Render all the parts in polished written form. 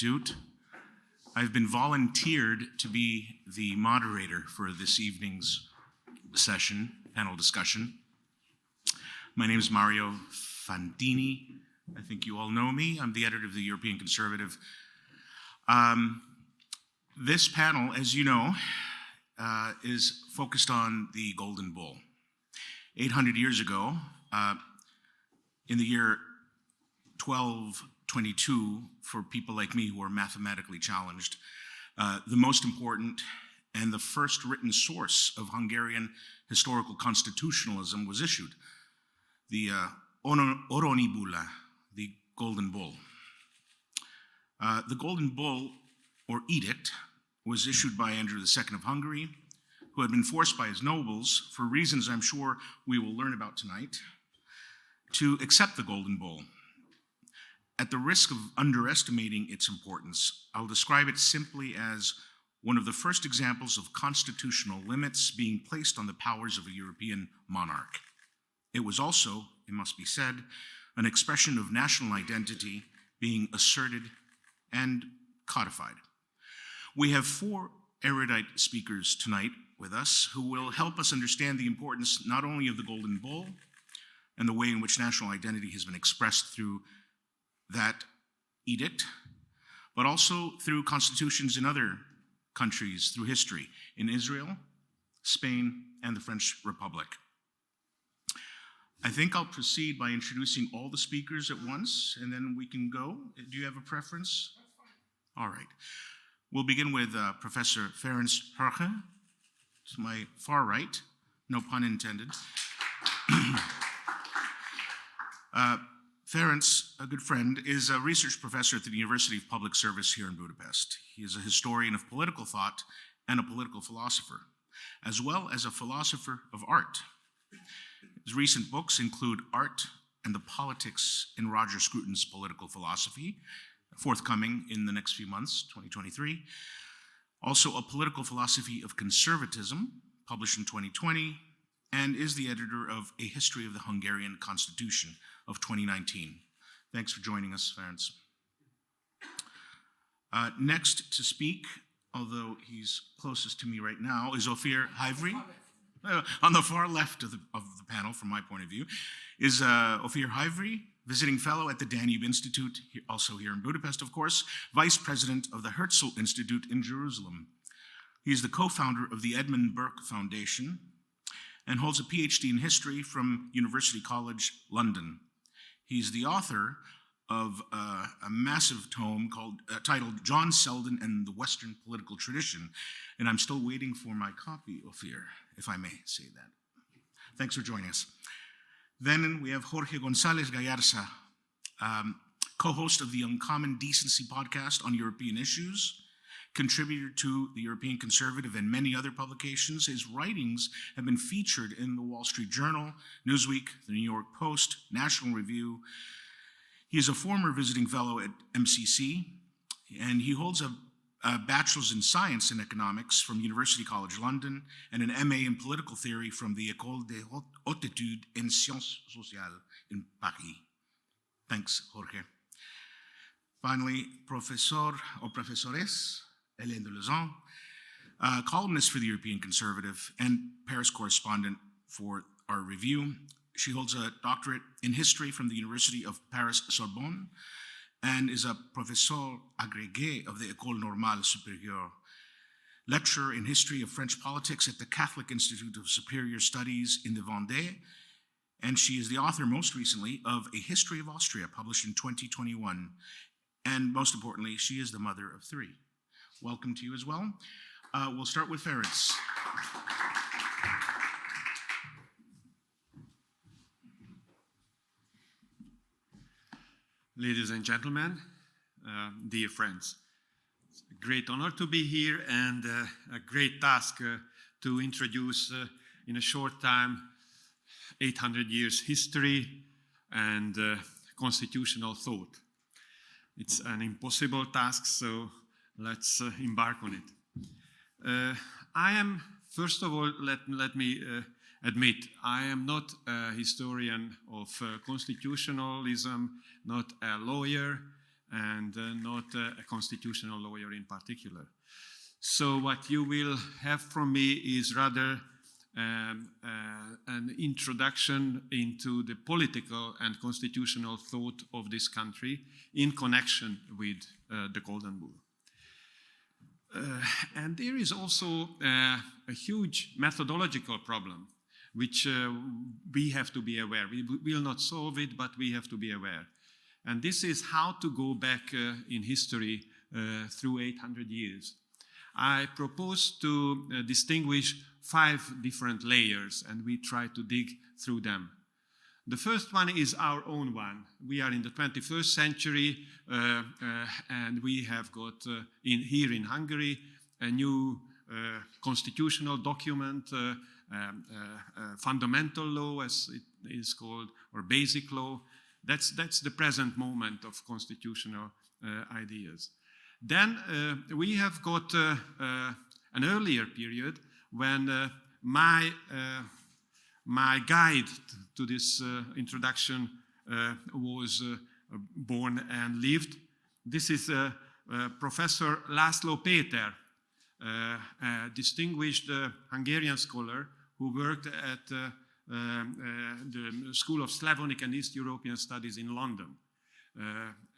Institute. I've been volunteered to be the moderator for this evening's session, panel discussion. My name is Mario Fantini. I think you all know me. I'm the editor of the European Conservative. This panel, as you know, is focused on the Golden Bull. 800 years ago, in the year 1222, for people like me who are mathematically challenged, the most important and the first written source of Hungarian historical constitutionalism was issued, the Oronibula, the Golden Bull. The Golden Bull, or edict, was issued by Andrew II of Hungary, who had been forced by his nobles, for reasons I'm sure we will learn about tonight, to accept the Golden Bull. At the risk of underestimating its importance, I'll describe it simply as one of the first examples of constitutional limits being placed on the powers of a European monarch. It was also, it must be said, an expression of national identity being asserted and codified. We have four erudite speakers tonight with us who will help us understand the importance not only of the Golden Bull and the way in which national identity has been expressed through that edict, but also through constitutions in other countries through history, in Israel, Spain, and the French Republic. I think I'll proceed by introducing all the speakers at once, and then we can go. Do you have a preference? All right. We'll begin with Professor Ferenc Hörcher, to my far right, no pun intended. Ferenc, a good friend, is a research professor at the University of Public Service here in Budapest. He is a historian of political thought and a political philosopher, as well as a philosopher of art. His recent books include Art and the Politics in Roger Scruton's Political Philosophy, forthcoming in the next few months, 2023. Also, A Political Philosophy of Conservatism, published in 2020, and is the editor of A History of the Hungarian Constitution of 2019. Thanks for joining us, Ferenc. Next to speak, although he's closest to me right now, is Ofir Haivry. On the far left of the panel, from my point of view, is Ofir Haivry, visiting fellow at the Danube Institute, also here in Budapest, of course, vice president of the Hörcher Institute in Jerusalem. He is the co-founder of the Edmund Burke Foundation and holds a PhD in history from University College London. He's the author of a massive tome titled John Selden and the Western Political Tradition, and I'm still waiting for my copy, Ofir, if I may say that. Thanks for joining us. Then we have Jorge Gonzales Gallarza, co-host of the Uncommon Decency Podcast on European issues, contributor to the European Conservative and many other publications. His writings have been featured in the Wall Street Journal, Newsweek, the New York Post, National Review. He is a former visiting fellow at MCC, and he holds a bachelor's in science and economics from University College London and an MA in political theory from the École des Hautes Études en Sciences Sociales in Paris. Thanks, Jorge. Finally, Professor or Professores Helene de Lauzun, columnist for the European Conservative and Paris correspondent for our review. She holds a doctorate in history from the University of Paris-Sorbonne and is a professeur agrégé of the École Normale Supérieure, lecturer in history of French politics at the Catholic Institute of Superior Studies in the Vendée, and she is the author, most recently, of A History of Austria, published in 2021. And most importantly, she is the mother of three. Welcome to you as well. We'll start with Ferenc. Ladies and gentlemen, dear friends, it's a great honor to be here and a great task to introduce in a short time 800 years history and constitutional thought. It's an impossible task, so let's embark on it. I am, first of all, let me admit, I am not a historian of constitutionalism, not a lawyer, and not a constitutional lawyer in particular. So what you will have from me is rather an introduction into the political and constitutional thought of this country in connection with the Golden Bull. And there is also a huge methodological problem, which we have to be aware. We will not solve it, but we have to be aware. And this is how to go back in history through 800 years. I propose to distinguish 5 different layers, and we try to dig through them. The first one is our own one. We are in the 21st century, and we have got here in Hungary a new constitutional document, fundamental law, as it is called, or basic law. That's the present moment of constitutional ideas. Then we have got an earlier period when my guide to this introduction was born and lived. This is Professor László Péter, a distinguished Hungarian scholar who worked at the School of Slavonic and East European Studies in London.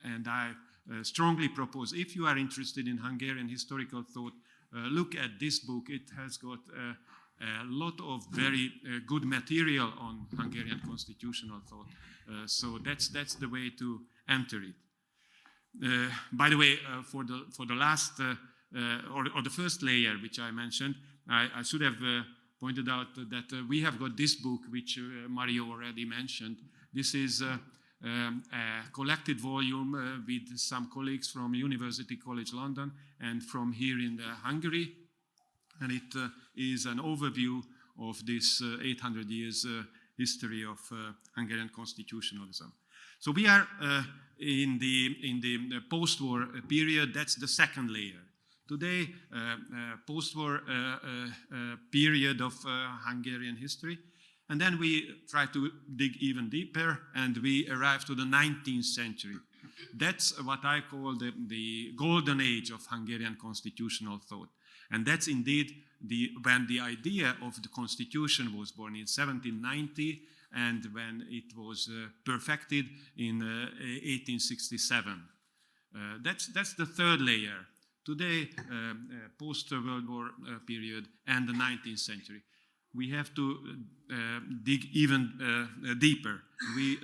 And I strongly propose, if you are interested in Hungarian historical thought, look at this book. It has got a lot of very good material on Hungarian constitutional thought. So that's the way to enter it. By the way, for the last or the first layer which I mentioned, I should have pointed out that we have got this book which Mario already mentioned. This is a collected volume with some colleagues from University College London and from here in Hungary, and it is an overview of this 800 years history of Hungarian constitutionalism. So we are in the post-war period. That's the second layer. Today, post-war period of Hungarian history. And then we try to dig even deeper, and we arrive to the 19th century. That's what I call the golden age of Hungarian constitutional thought. And that's indeed when the idea of the constitution was born in 1790, and when it was perfected in 1867. That's the third layer. Today, post-World War period and the 19th century. We have to dig even deeper.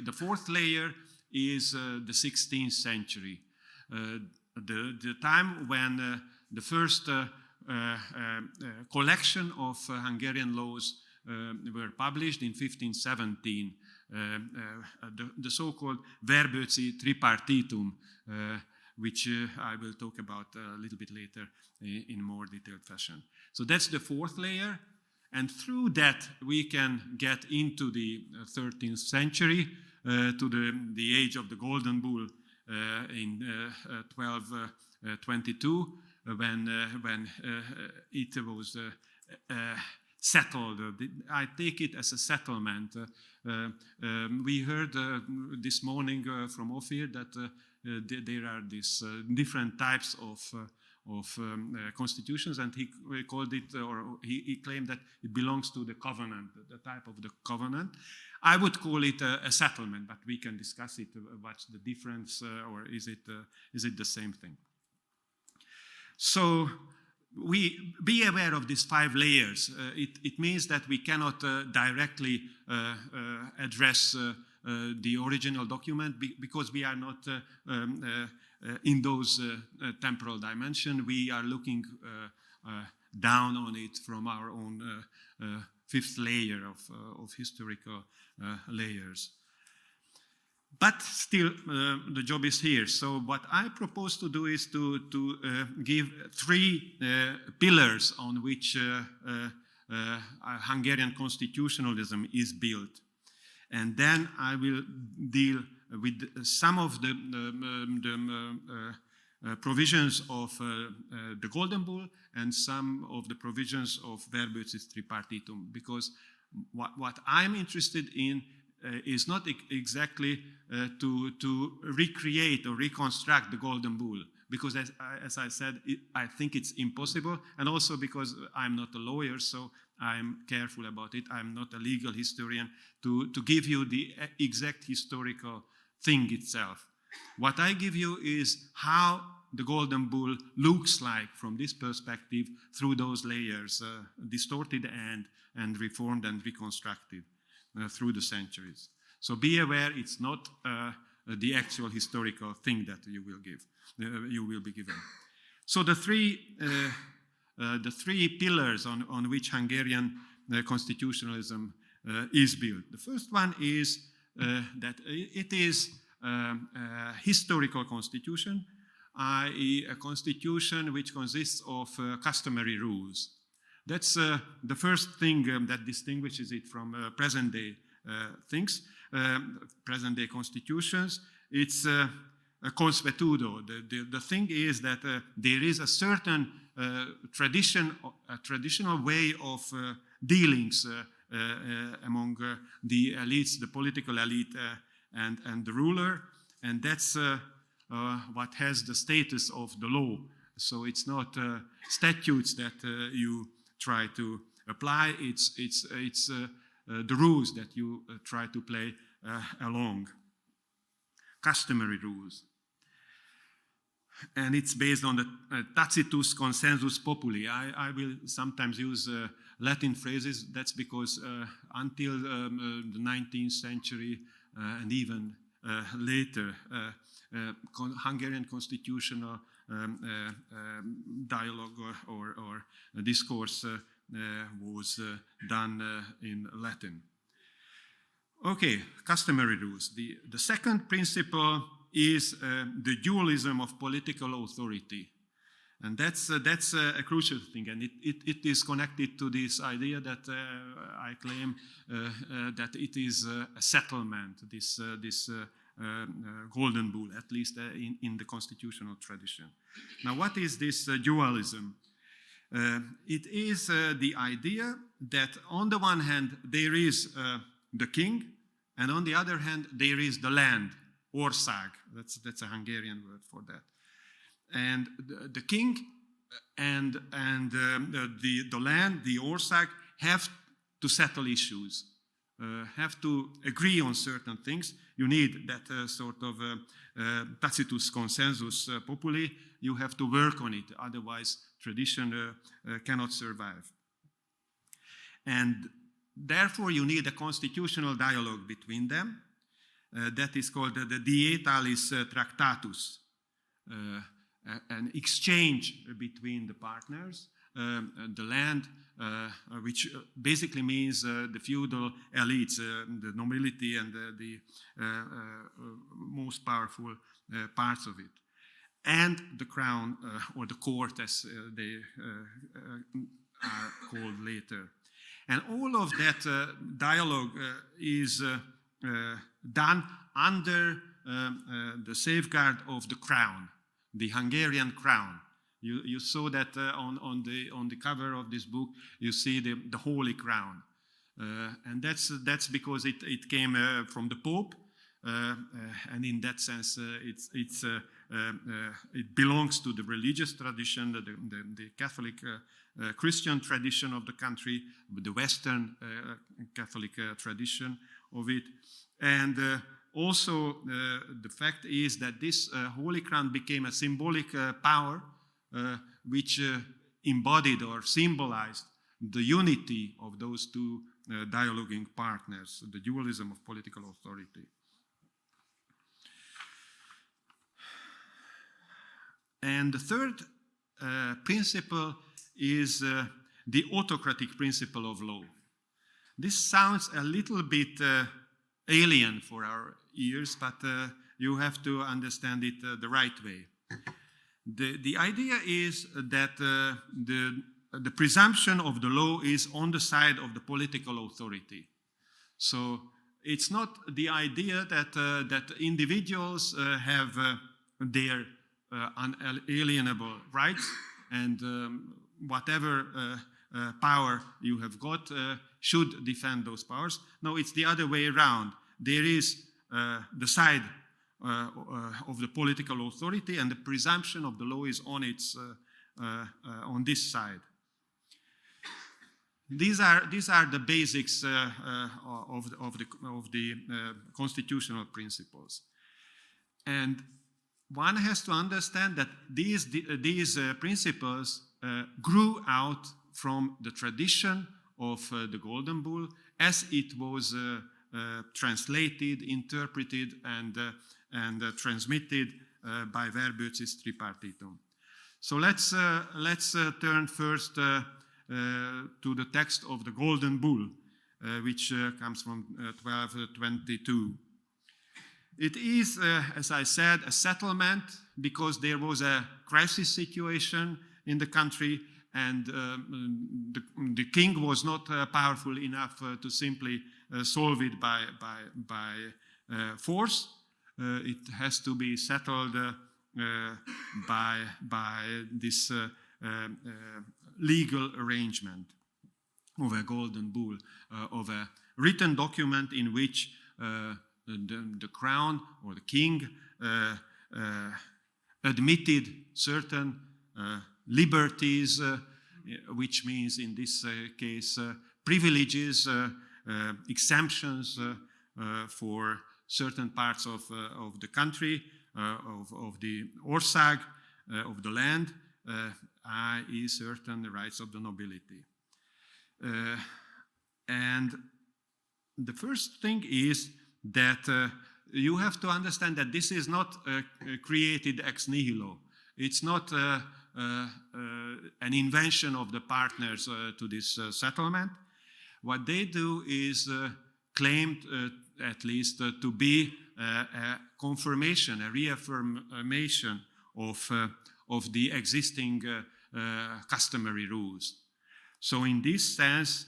The fourth layer is the 16th century, the time when the first collection of Hungarian laws were published in 1517, the so-called Verbőci Tripartitum, which I will talk about a little bit later in more detailed fashion. So that's the fourth layer. And through that, we can get into the 13th century, to the age of the Golden Bull in 1222, when it was settled. I take it as a settlement. We heard this morning from Ofir that there are these different types of constitutions, and he called it, or he claimed that it belongs to the covenant, the type of the covenant. I would call it a settlement, but we can discuss it. What's the difference, or is it the same thing? So we be aware of these 5 layers. It means that we cannot directly address the original document because we are not in those temporal dimension. We are looking down on it from our own fifth layer of historical layers. But still, the job is here. So what I propose to do is to give 3 pillars on which Hungarian constitutionalism is built. And then I will deal with some of the provisions of the Golden Bull and some of the provisions of Verbőci Tripartitum, because what I'm interested in is not exactly to recreate or reconstruct the Golden Bull, because as I said, I think it's impossible, and also because I'm not a lawyer, so I'm careful about it. I'm not a legal historian to give you the exact historical thing itself. What I give you is how the Golden Bull looks like from this perspective through those layers, distorted and reformed and reconstructed through the centuries. So be aware, it's not the actual historical thing that you will be given. So the three pillars on which Hungarian constitutionalism is built. The first one is that it is a historical constitution, i.e. a constitution which consists of customary rules. That's the first thing that distinguishes it from present-day things, present-day constitutions. It's a consuetudo. The thing is that there is a certain traditional way of dealings among the elites, the political elite and the ruler, and that's what has the status of the law. So it's not statutes that you try to apply, it's the rules that you try to play along. Customary rules. And it's based on the tacitus consensus populi. I will sometimes use Latin phrases. That's because until the 19th century and even later, Hungarian constitutional dialogue or discourse was done in Latin. Okay, customary rules. The second principle is the dualism of political authority. And that's a crucial thing, and it is connected to this idea that I claim that it is a settlement, this Golden Bull, at least in the constitutional tradition. Now, what is this dualism? It is the idea that on the one hand there is the king, and on the other hand there is the land, ország. That's a Hungarian word for that. And the king and the land, the ország, have to settle issues, have to agree on certain things. You need that sort of tacitus consensus populi. You have to work on it, otherwise tradition cannot survive. And therefore you need a constitutional dialogue between them. That is called the Dietal Tractatus, an exchange between the partners, the land, which basically means the feudal elites, the nobility and the most powerful parts of it, and the crown or the court as they are called later. And all of that dialogue is done under the safeguard of the crown, the Hungarian crown. You saw that on the cover of this book. You see the Holy Crown, and that's because it came from the Pope, and in that sense it belongs to the religious tradition, the Catholic Christian tradition of the country, the Western Catholic tradition of it. And also the fact is that this Holy Crown became a symbolic power which embodied or symbolized the unity of those two dialoguing partners, the dualism of political authority. And the third principle is the autocratic principle of law. This sounds a little bit alien for our ears, but you have to understand it the right way. The idea is that the presumption of the law is on the side of the political authority. So it's not the idea that individuals have their unalienable rights and whatever power you have got should defend those powers. No, it's the other way around. there is the side of the political authority, and the presumption of the law is on this side. These are the basics of the constitutional principles, and one has to understand that these principles grew out from the tradition of the Golden Bull as it was translated, interpreted, and transmitted by Verböcis Tripartitum. So let's turn first to the text of the Golden Bull, which comes from 1222. It is, as I said, a settlement because there was a crisis situation in the country, and the king was not powerful enough to simply solve it by force. It has to be settled by this legal arrangement of a golden bull, of a written document in which the crown or the king admitted certain liberties, which means in this case privileges, exemptions for certain parts of the country, of the Ország, of the land, i.e. certain rights of the nobility. And the first thing is that you have to understand that this is not created ex nihilo. It's not an invention of the partners to this settlement. What they do is claimed, at least, to be a confirmation, a reaffirmation of the existing customary rules. So in this sense,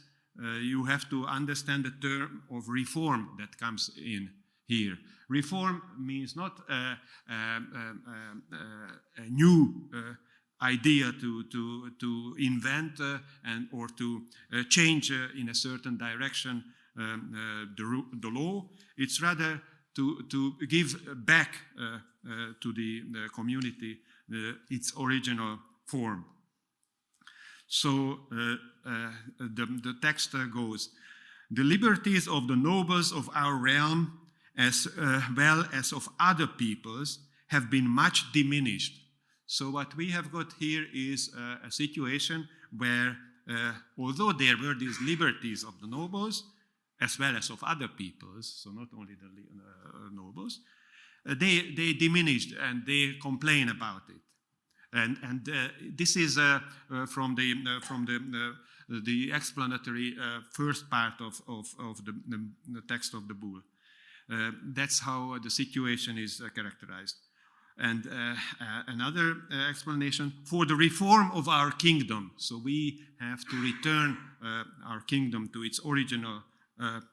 you have to understand the term of reform that comes in here. Reform means not a new idea to invent or to change in a certain direction the law. It's rather to give back to the community its original form. So the text goes, "The liberties of the nobles of our realm, as well as of other peoples, have been much diminished." So what we have got here is a situation where, although there were these liberties of the nobles, as well as of other peoples, so not only the nobles, they diminished and they complain about it. And this is from the explanatory first part of the text of the bull. That's how the situation is characterized. And another explanation, for the reform of our kingdom. So we have to return our kingdom to its original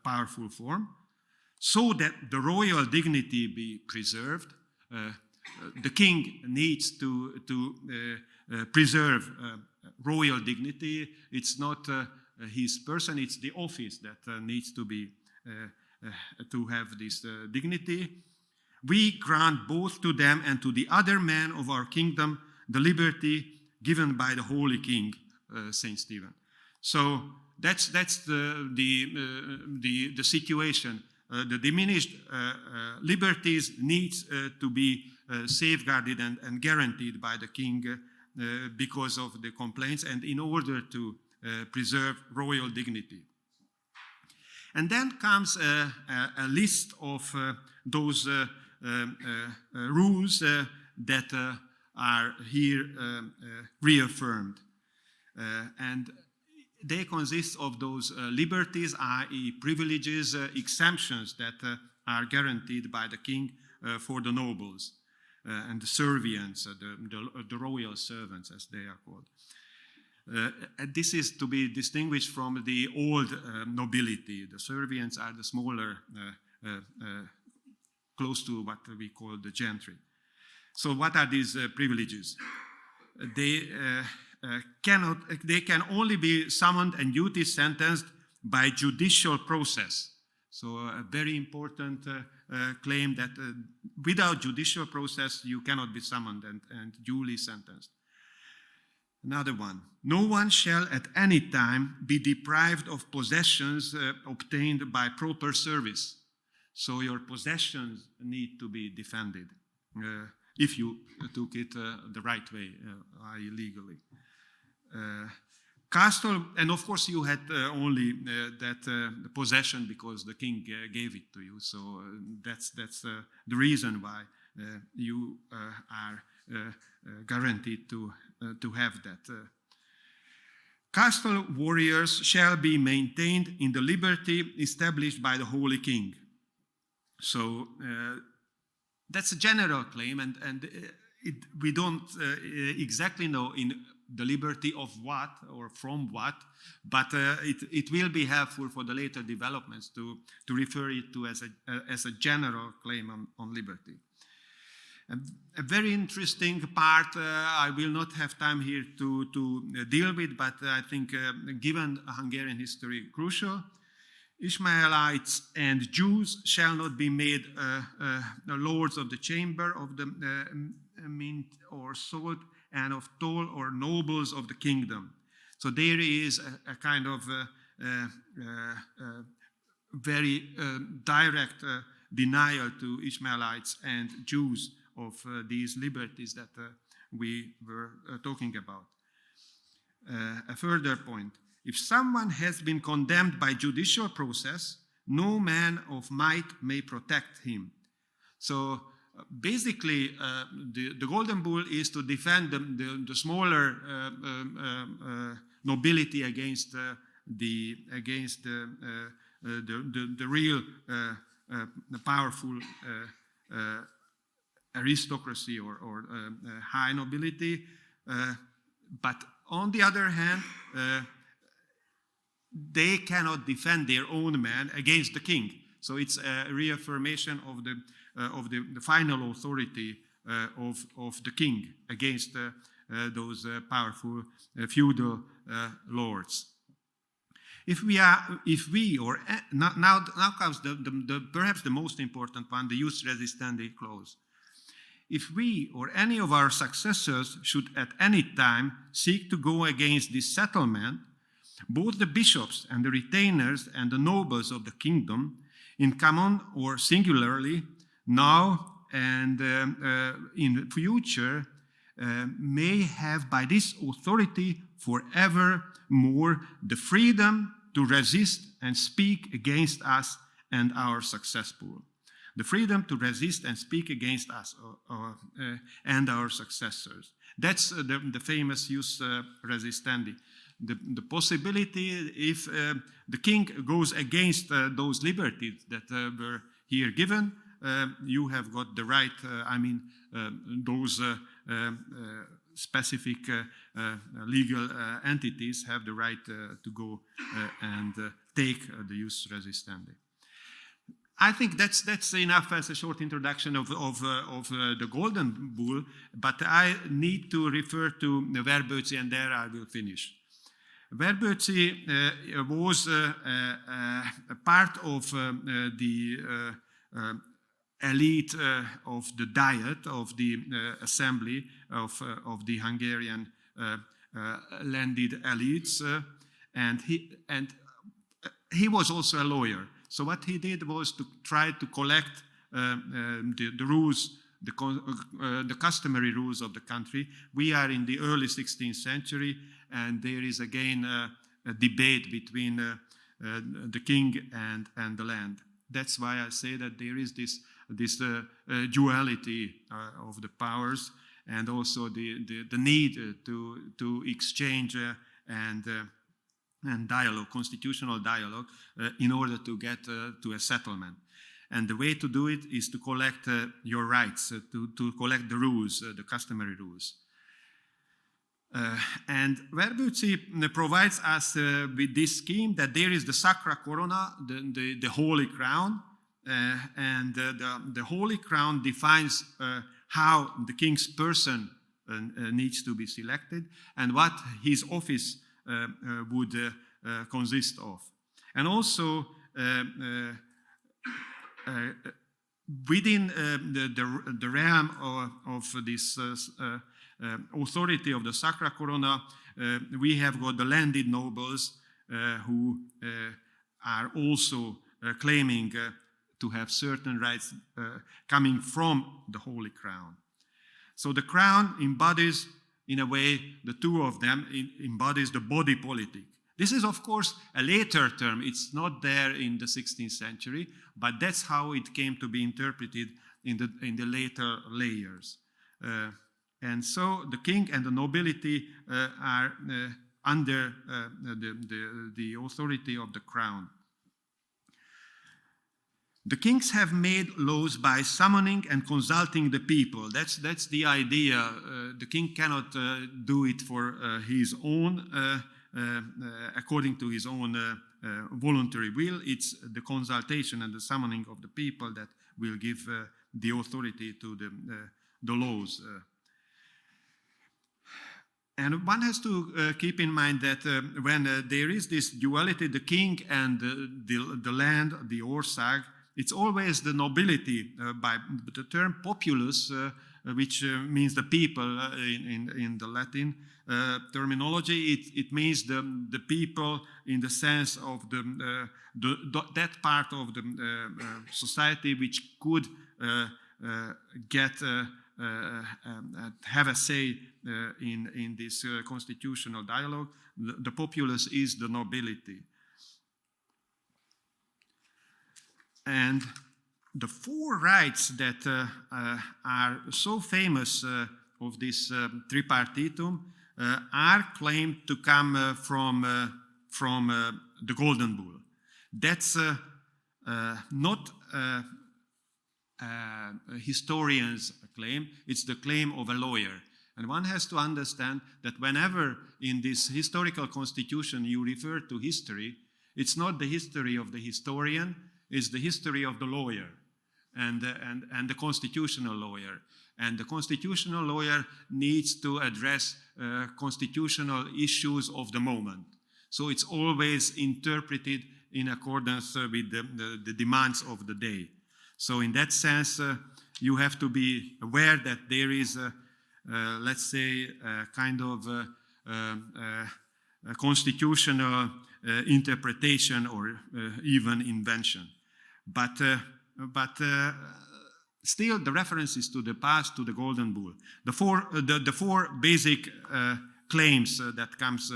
powerful form, so that the royal dignity be preserved. The king needs to preserve royal dignity. It's not his person, it's the office that needs to be to have this dignity. We grant both to them and to the other men of our kingdom the liberty given by the Holy King, Saint Stephen. So that's the situation. The diminished liberties needs to be safeguarded and guaranteed by the king because of the complaints and in order to preserve royal dignity. And then comes a list of those rules that are here reaffirmed. And they consist of those liberties, i.e. privileges, exemptions that are guaranteed by the king for the nobles and the Serbians, the royal servants, as they are called. This is to be distinguished from the old nobility. The Serbians are the smaller, close to what we call the gentry. So what are these privileges? They can only be summoned and duty sentenced by judicial process. So a very important claim that without judicial process you cannot be summoned and duly sentenced. Another one. No one shall at any time be deprived of possessions obtained by proper service. So your possessions need to be defended if you took it the right way, i.e. legally. Castle, and of course you had only that possession because the king gave it to you. So that's the reason why you are guaranteed to have that. Castle warriors shall be maintained in the liberty established by the Holy King. So that's a general claim, and we don't exactly know in the liberty of what or from what, but it will be helpful for the later developments to refer it to as a general claim on liberty. A very interesting part I will not have time here to deal with, but I think given Hungarian history crucial. Ishmaelites and Jews shall not be made lords of the chamber of the mint or sword, and of toll or nobles of the kingdom. So there is a kind of very direct denial to Ishmaelites and Jews of these liberties that we were talking about. A further point. If someone has been condemned by judicial process, no man of might may protect him. So basically, the Golden Bull is to defend the smaller nobility against the real the powerful aristocracy or high nobility. But on the other hand, they cannot defend their own man against the king. So it's a reaffirmation of the final authority of the king against those powerful feudal lords. Now comes perhaps the most important one, the jus resistendi clause. If we or any of our successors should at any time seek to go against this settlement, both the bishops and the retainers and the nobles of the kingdom, in common or singularly, now and in future, may have by this authority forevermore the freedom to resist and speak against us and our successful. The freedom to resist and speak against us and our successors. That's the famous jus resistendi. The possibility if the king goes against those liberties that were here given, you have got the right, those specific legal entities have the right to go and take the jus resistendi. I think that's enough as a short introduction of the Golden Bull, but I need to refer to Verbőci, and there I will finish. Verbőci was a part of the elite of the Diet, of the assembly of the Hungarian landed elites, and he was also a lawyer. So what he did was to try to collect the rules, the customary rules of the country. We are in the early 16th century, and there is again a debate between the king and the land. That's why I say that there is this duality of the powers, and also the need to exchange and dialogue, constitutional dialogue, in order to get to a settlement. And the way to do it is to collect your rights, to collect the rules, the customary rules. And Verbőci provides us with this scheme that there is the Sacra Corona, the Holy Crown, and the Holy Crown defines how the king's person needs to be selected and what his office would consist of. And also within the realm of this authority of the Sacra Corona, we have got the landed nobles who are also claiming to have certain rights coming from the Holy Crown. So the crown embodies, in a way, the two of them embodies the body politic. This is, of course, a later term. It's not there in the 16th century, but that's how it came to be interpreted in the later layers. And so the king and the nobility are under the authority of the crown. The kings have made laws by summoning and consulting the people. That's the idea. The king cannot do it for his own, according to his own voluntary will. It's the consultation and the summoning of the people that will give the authority to the laws. And one has to keep in mind that when there is this duality, the king and the land, the Ország, it's always the nobility. By the term populus, which means the people in the Latin terminology, it means the people in the sense of that part of the society which could have a say in this constitutional dialogue. The populace is the nobility. And the four rights that are so famous of this tripartitum are claimed to come from the Golden Bull. That's not a historian's claim, it's the claim of a lawyer. And one has to understand that whenever in this historical constitution you refer to history, it's not the history of the historian, it's the history of the lawyer and the constitutional lawyer. And the constitutional lawyer needs to address constitutional issues of the moment. So it's always interpreted in accordance with the demands of the day. So in that sense, you have to be aware that there is, let's say, a kind of a constitutional interpretation or even invention. But still, the reference is to the past, to the Golden Bull. The four basic claims that comes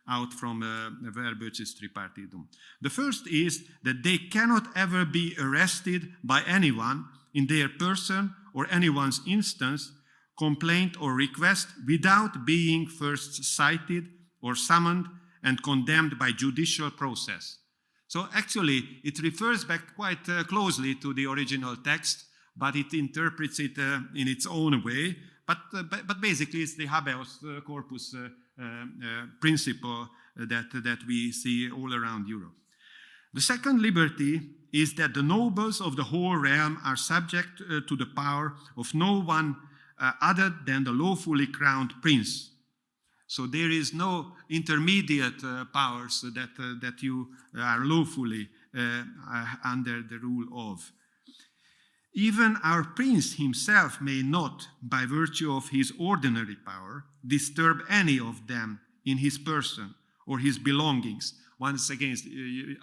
out from Verböcis tripartitum. The first is that they cannot ever be arrested by anyone in their person or anyone's instance, complaint or request without being first cited or summoned and condemned by judicial process. So actually, it refers back quite closely to the original text, but it interprets it in its own way. But basically, it's the habeas corpus principle that we see all around Europe. The second liberty is that the nobles of the whole realm are subject to the power of no one other than the lawfully crowned prince. So there is no intermediate powers that you are lawfully under the rule of. Even our prince himself may not, by virtue of his ordinary power, disturb any of them in his person or his belongings. Once again,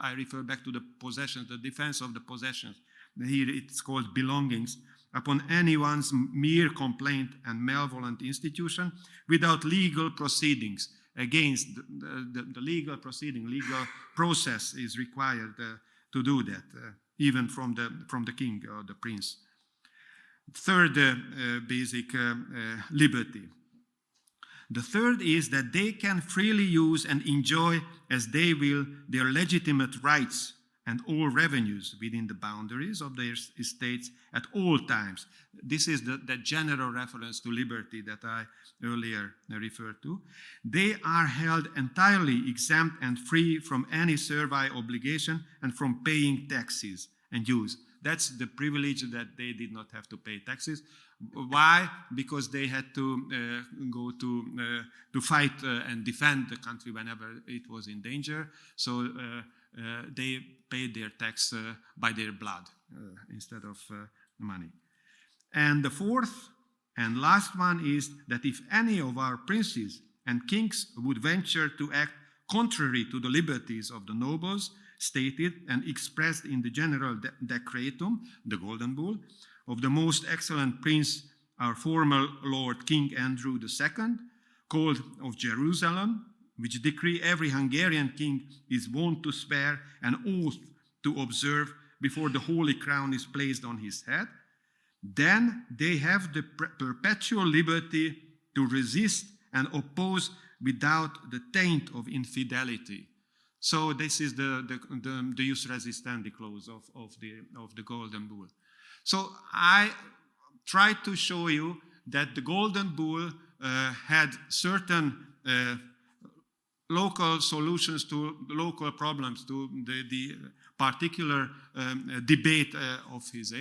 I refer back to the possessions, the defense of the possessions. Here it's called belongings. Upon anyone's mere complaint and malevolent institution without legal proceedings. Against the legal proceeding, legal process is required to do that, even from the king or the prince. Third basic liberty. The third is that they can freely use and enjoy as they will their legitimate rights and all revenues within the boundaries of their estates at all times. This is the general reference to liberty that I earlier referred to. They are held entirely exempt and free from any servile obligation and from paying taxes and dues. That's the privilege that they did not have to pay taxes. Why? Because they had to go to fight and defend the country whenever it was in danger. So they paid their tax by their blood instead of money. And the fourth and last one is that if any of our princes and kings would venture to act contrary to the liberties of the nobles, stated and expressed in the General Decretum, the Golden Bull, of the most excellent prince, our former Lord King Andrew II, called of Jerusalem, which decree every Hungarian king is wont to swear an oath to observe before the holy crown is placed on his head, then they have the perpetual liberty to resist and oppose without the taint of infidelity. So this is the jus resistendi clause of the Golden Bull. So I tried to show you that the Golden Bull had certain local solutions to local problems, to the particular debate of its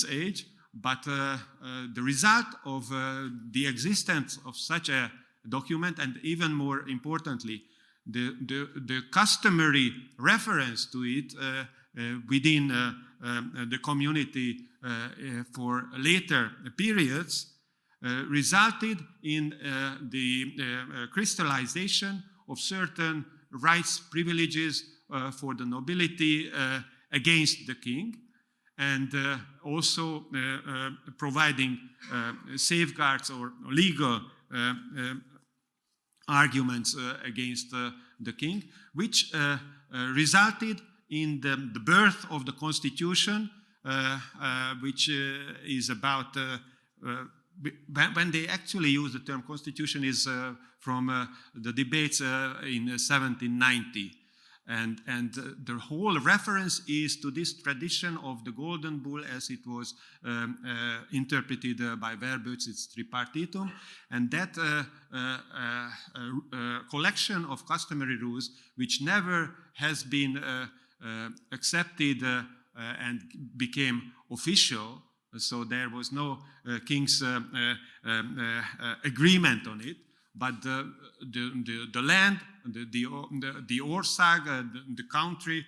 age. But the result of the existence of such a document, and even more importantly, the customary reference to it within the community for later periods, resulted in the crystallization of certain rights, privileges for the nobility against the king, and also providing safeguards or legal arguments against the king, which resulted in the birth of the constitution, which is about, when they actually use the term constitution, is from the debates in 1790. And the whole reference is to this tradition of the Golden Bull as it was interpreted by Verbötz's Tripartitum. And that collection of customary rules, which never has been accepted and became official, so there was no king's agreement on it, but the land, the Ország, the country,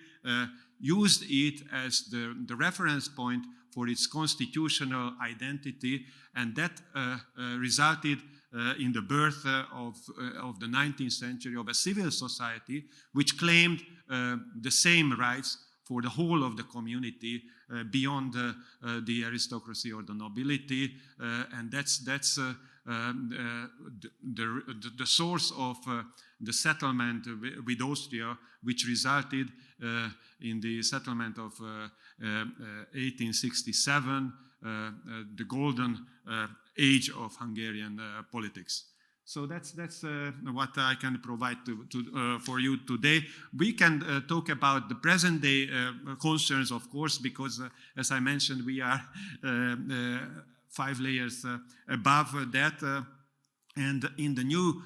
used it as the reference point for its constitutional identity, and that resulted in the birth of the 19th century of a civil society which claimed the same rights for the whole of the community beyond the aristocracy or the nobility, and that's the source of the settlement with Austria, which resulted in the settlement of 1867, the golden age of Hungarian politics. So that's what I can provide for you today. We can talk about the present day concerns, of course, because as I mentioned, we are 5 layers above that. And in the new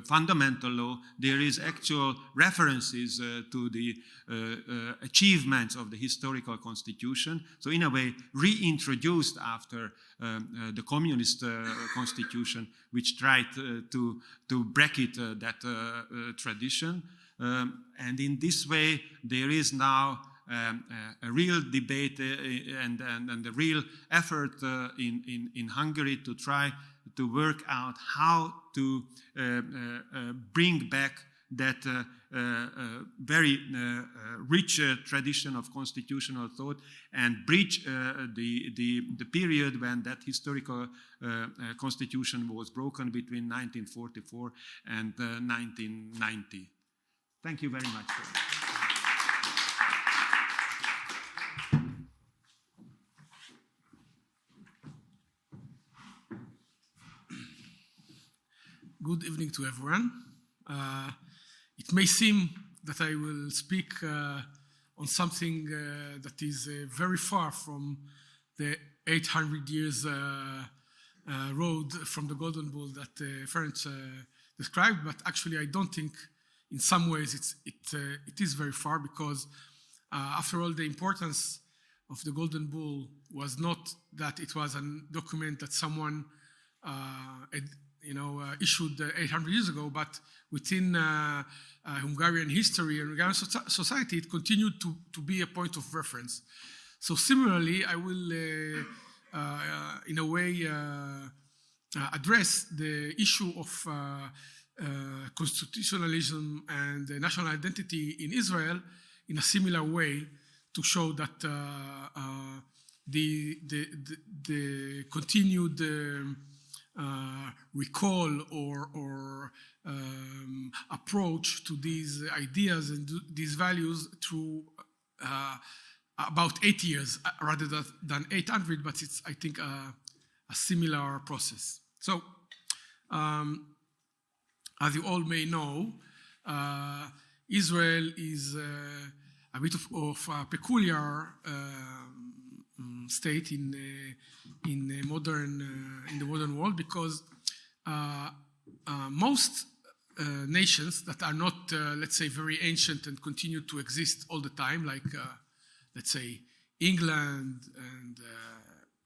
fundamental law, there is actual references to the achievements of the historical constitution. So in a way, reintroduced after the communist constitution, which tried to bracket that tradition. And in this way, there is now a real debate and a real effort in Hungary to try to work out how to bring back that very rich tradition of constitutional thought and bridge the period when that historical constitution was broken between 1944 and 1990. Thank you very much. Good evening to everyone. It may seem that I will speak on something that is very far from the 800 years road from the Golden Bull that Ferenc described, but actually I don't think in some ways it is very far, because after all, the importance of the Golden Bull was not that it was a document that someone issued 800 years ago, but within Hungarian history and Hungarian society, it continued to be a point of reference. So similarly, I will, in a way, address the issue of constitutionalism and national identity in Israel in a similar way to show that the continued recall or approach to these ideas and these values through about 8 years rather than 800, but it's, I think, a similar process. So, as you all may know, Israel is a bit of a peculiar state in the modern world, because most nations that are not, let's say, very ancient and continue to exist all the time, like let's say England and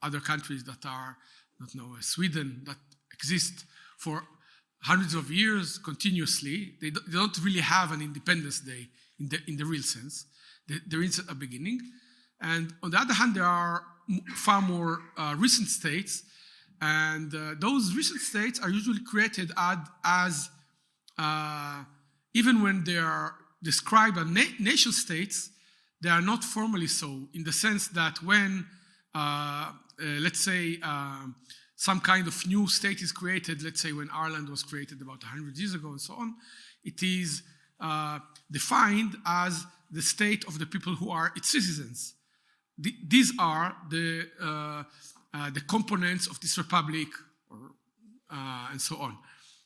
other countries that are, Sweden, that exist for hundreds of years continuously, they don't really have an Independence Day in the real sense. There is a beginning. And on the other hand, there are far more recent states, and those recent states are usually created as even when they are described as nation states, they are not formally so, in the sense that when, let's say, some kind of new state is created, let's say when Ireland was created about 100 years ago and so on, it is defined as the state of the people who are its citizens. These are the components of this republic, and so on.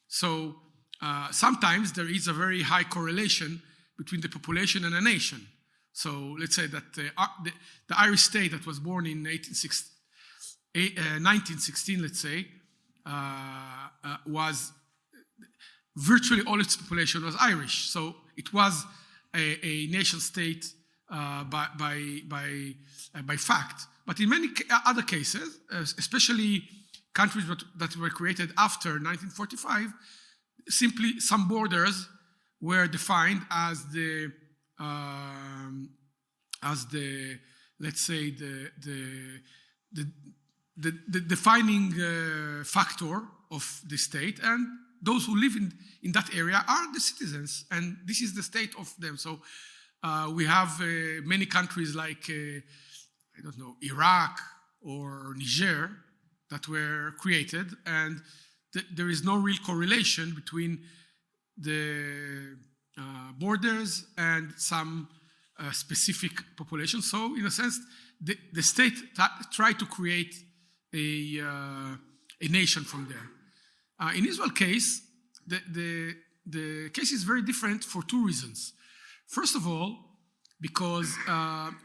So sometimes there is a very high correlation between the population and a nation. So let's say that the Irish state that was born in 1916, let's say, was virtually all its population was Irish. So it was a nation state by fact. But in many other cases, especially countries that were created after 1945, simply some borders were defined as the let's say the defining factor of the state, and those who live in that area are the citizens, and this is the state of them. So we have many countries like Iraq or Niger that were created, and there is no real correlation between the borders and some specific population. So in a sense, the state tried to create a nation from there. In Israel's case, the case is very different for two reasons. First of all, because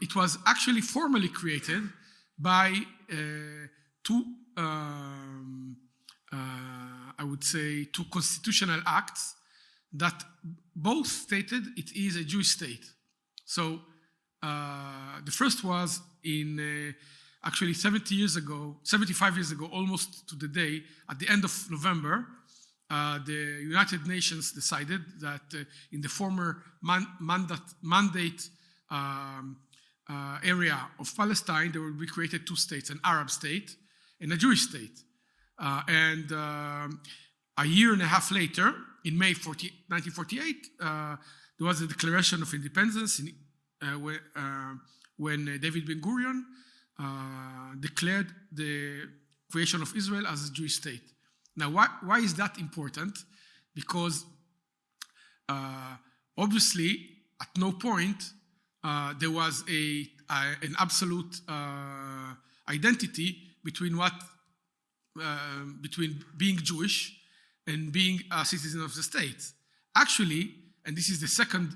it was actually formally created by two constitutional acts that both stated it is a Jewish state. So the first was in actually 75 years ago, almost to the day, at the end of November, the United Nations decided that in the former mandate area of Palestine, there will be created two states, an Arab state and a Jewish state. And a year and a half later, in May 1948, there was a declaration of independence when David Ben-Gurion declared the creation of Israel as a Jewish state. Now, why is that important? Because obviously, at no point there was an absolute identity between being Jewish and being a citizen of the state. Actually, and this is the second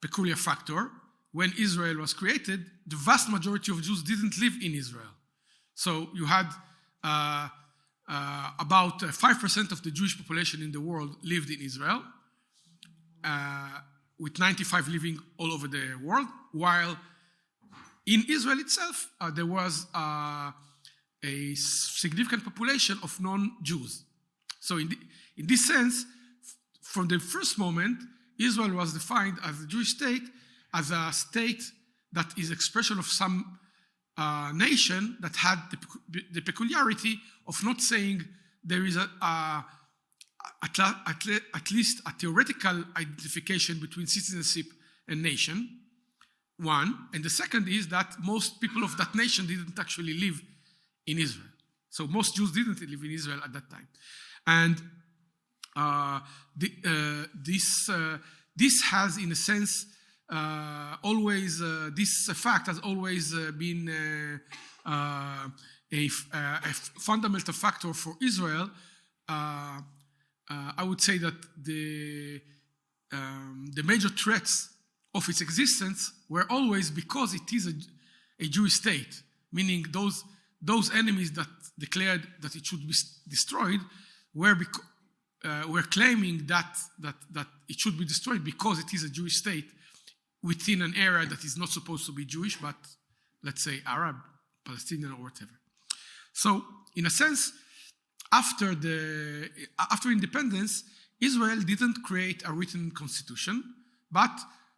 peculiar factor, when Israel was created, the vast majority of Jews didn't live in Israel. So you had about 5% of the Jewish population in the world lived in Israel, with 95 living all over the world, while in Israel itself, there was a significant population of non-Jews. So in this sense, from the first moment, Israel was defined as a Jewish state, as a state that is expression of some nation that had the peculiarity of not saying there is at least a theoretical identification between citizenship and nation, one. And the second is that most people of that nation didn't actually live in Israel. So most Jews didn't live in Israel at that time. And this has, in a sense, always, this fact has always been a fundamental factor for Israel. I would say that the major threats of its existence were always because it is a Jewish state, meaning those enemies that declared that it should be destroyed were claiming that it should be destroyed because it is a Jewish state within an area that is not supposed to be Jewish, but let's say Arab, Palestinian, or whatever. So, in a sense, after independence, Israel didn't create a written constitution, but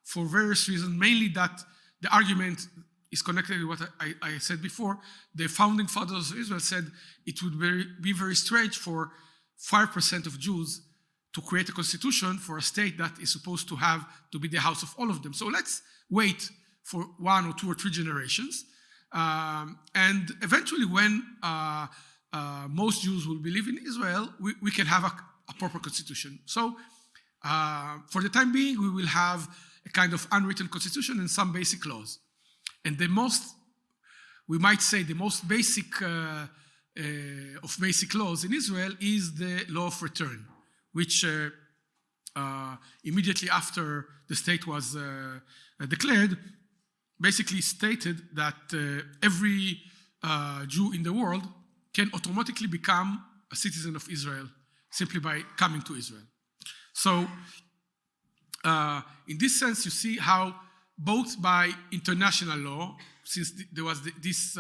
for various reasons, mainly that the argument is connected with what I said before. The founding fathers of Israel said it would be very strange for 5% of Jews to create a constitution for a state that is supposed to be the house of all of them. So let's wait for 1 or 2 or 3 generations. And eventually when most Jews will believe in Israel, we can have a proper constitution. So for the time being, we will have a kind of unwritten constitution and some basic laws. And we might say the most basic of basic laws in Israel is the law of return, which immediately after the state was declared, basically stated that every Jew in the world can automatically become a citizen of Israel simply by coming to Israel. So in this sense, you see how both by international law, since there was this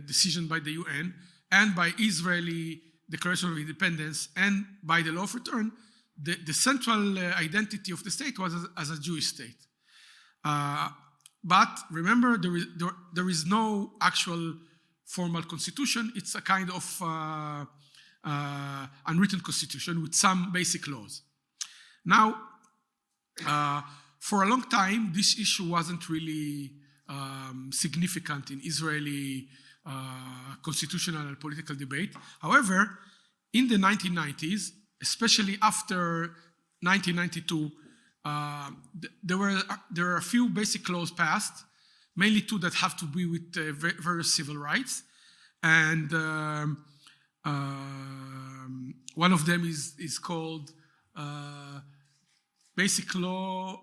decision by the UN, and by Israeli Declaration of Independence, and by the law of return, the central identity of the state was as a Jewish state. But remember, there is no actual formal constitution. It's a kind of unwritten constitution with some basic laws. Now, for a long time, this issue wasn't really significant in Israeli constitutional and political debate. However, in the 1990s, especially after 1992, there were a few basic laws passed, mainly 2 that have to do with various civil rights. And one of them is called Basic Law,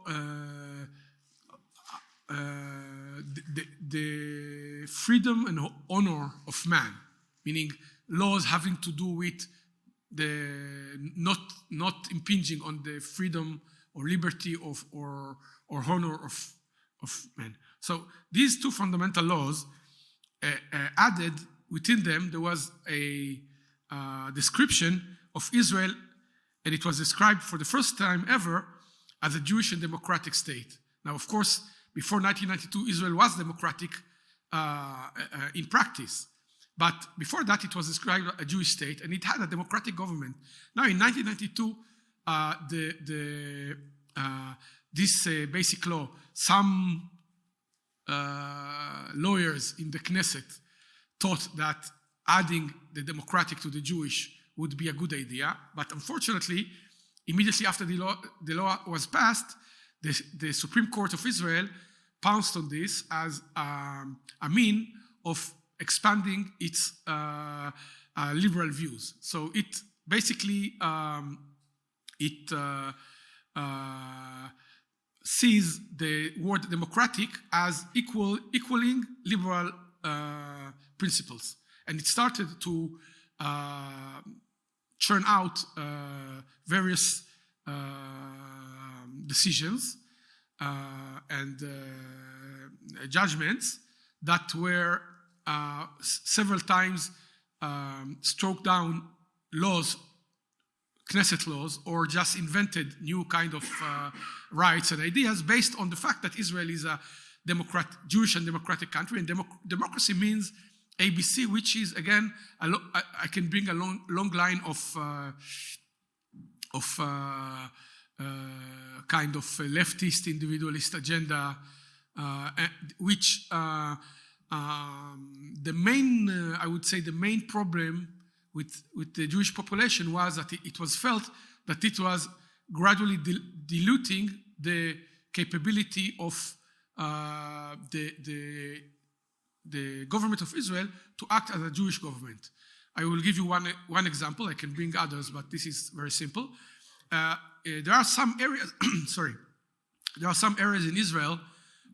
the freedom and honor of man, meaning laws having to do with the not impinging on the freedom or liberty or honor of man. So these 2 fundamental laws added within them, there was a description of Israel, and it was described for the first time ever as a Jewish and democratic state. Now, of course, before 1992, Israel was democratic in practice. But before that, it was described as a Jewish state, and it had a democratic government. Now, in 1992, this basic law, some lawyers in the Knesset thought that adding the democratic to the Jewish would be a good idea. But unfortunately, immediately after the law was passed, the Supreme Court of Israel pounced on this as a mean of expanding its liberal views. So it basically sees the word democratic as equaling liberal principles. And it started to churn out various decisions and judgments that were several times struck down laws, Knesset laws, or just invented new kind of rights and ideas based on the fact that Israel is a Jewish and democratic country, and democracy means ABC, which is again I can bring a long line of kind of leftist individualist agenda, which the main I would say the main problem with the Jewish population was that it was felt that it was gradually diluting the capability of the government of Israel to act as a Jewish government. I will give you one example. I can bring others, but this is very simple. There are some areas, there are some areas in Israel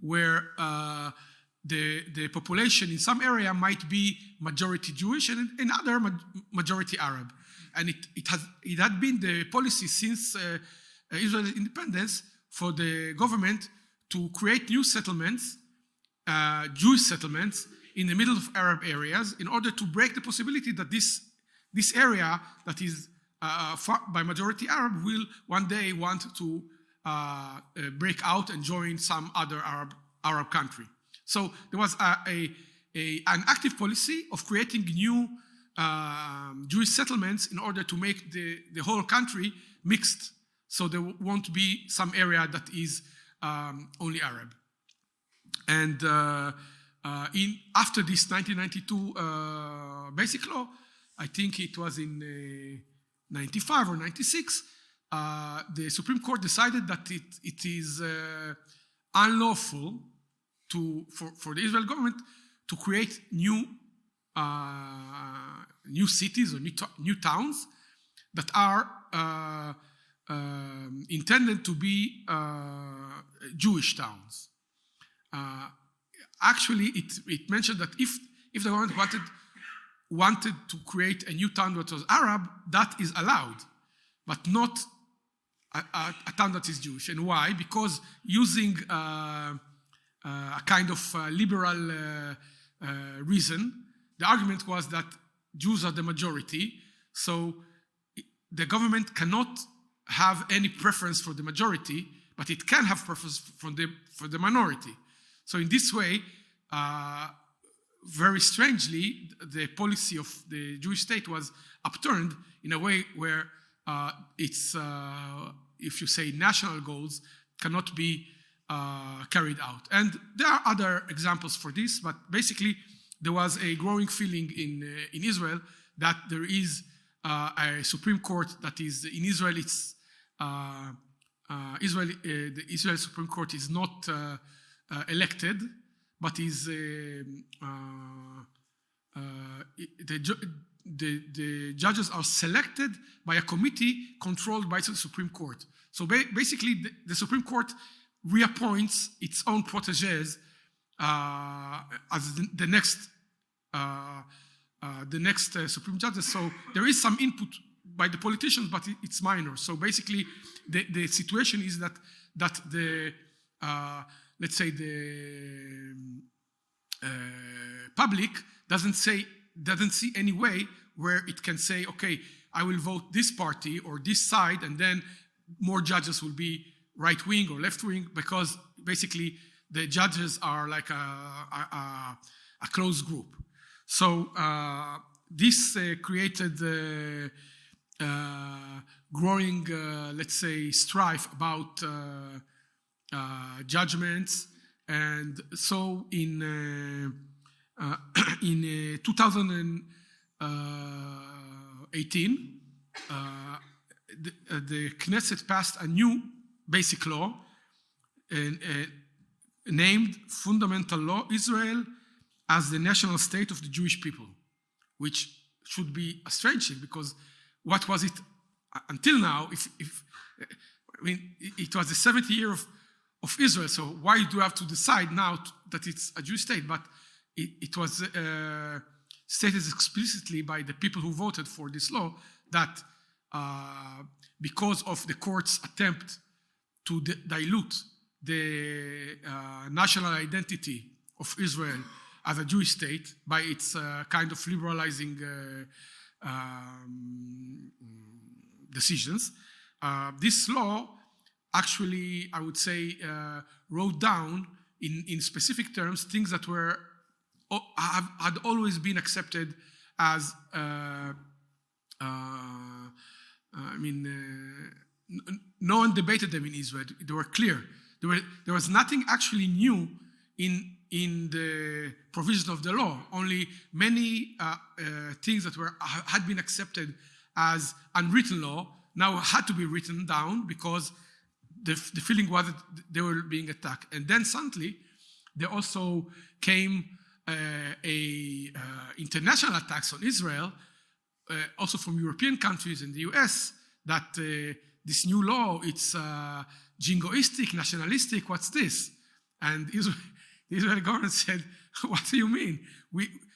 where the population in some area might be majority Jewish and in other majority Arab. And it had been the policy since Israel's independence for the government to create new settlements, Jewish settlements, in the middle of Arab areas in order to break the possibility that this area that is by majority Arab will one day want to break out and join some other Arab country. So there was an active policy of creating new Jewish settlements in order to make the whole country mixed, so there won't be some area that is only Arab. And after this 1992 basic law, I think it was in 95 or 96, the Supreme Court decided that it is unlawful for the Israel government to create new cities or new towns that are intended to be Jewish towns. Actually, it mentioned that if the government wanted to create a new town that was Arab, that is allowed, but not a town that is Jewish. And why? Because using a kind of liberal reason, the argument was that Jews are the majority, so the government cannot have any preference for the majority, but it can have preference for the minority. So in this way, very strangely, the policy of the Jewish state was upturned in a way where its, if you say, national goals cannot be carried out. And there are other examples for this, but basically there was a growing feeling in Israel that there is a Supreme Court that is in Israel. It's the Israel Supreme Court is not elected, but is the judges are selected by a committee controlled by the Supreme Court. So basically, the Supreme Court reappoints its own protégés as the next Supreme judges. So there is some input by the politicians, but it's minor. So basically, the situation is that the let's say the public doesn't see any way where it can say, okay, I will vote this party or this side, and then more judges will be right wing or left wing, because basically the judges are like a closed group. So this created growing, let's say, strife about judgments, and so in 2018, the Knesset passed a new basic law named Fundamental Law Israel as the national state of the Jewish people, which should be a strange thing, because what was it until now? It was the 70th year of Israel, so why do you have to decide now that it's a Jewish state? But it was stated explicitly by the people who voted for this law that because of the court's attempt to dilute the national identity of Israel as a Jewish state by its kind of liberalizing decisions. This law actually, I would say, wrote down in specific terms things that had always been accepted as no one debated them in Israel. They were clear. There was nothing actually new in the provision of the law. Only many things that had been accepted as unwritten law now had to be written down because the feeling was that they were being attacked. And then suddenly, there also came international attacks on Israel, also from European countries and the US, that this new law, it's jingoistic, nationalistic, what's this? And the Israeli government said, what do you mean?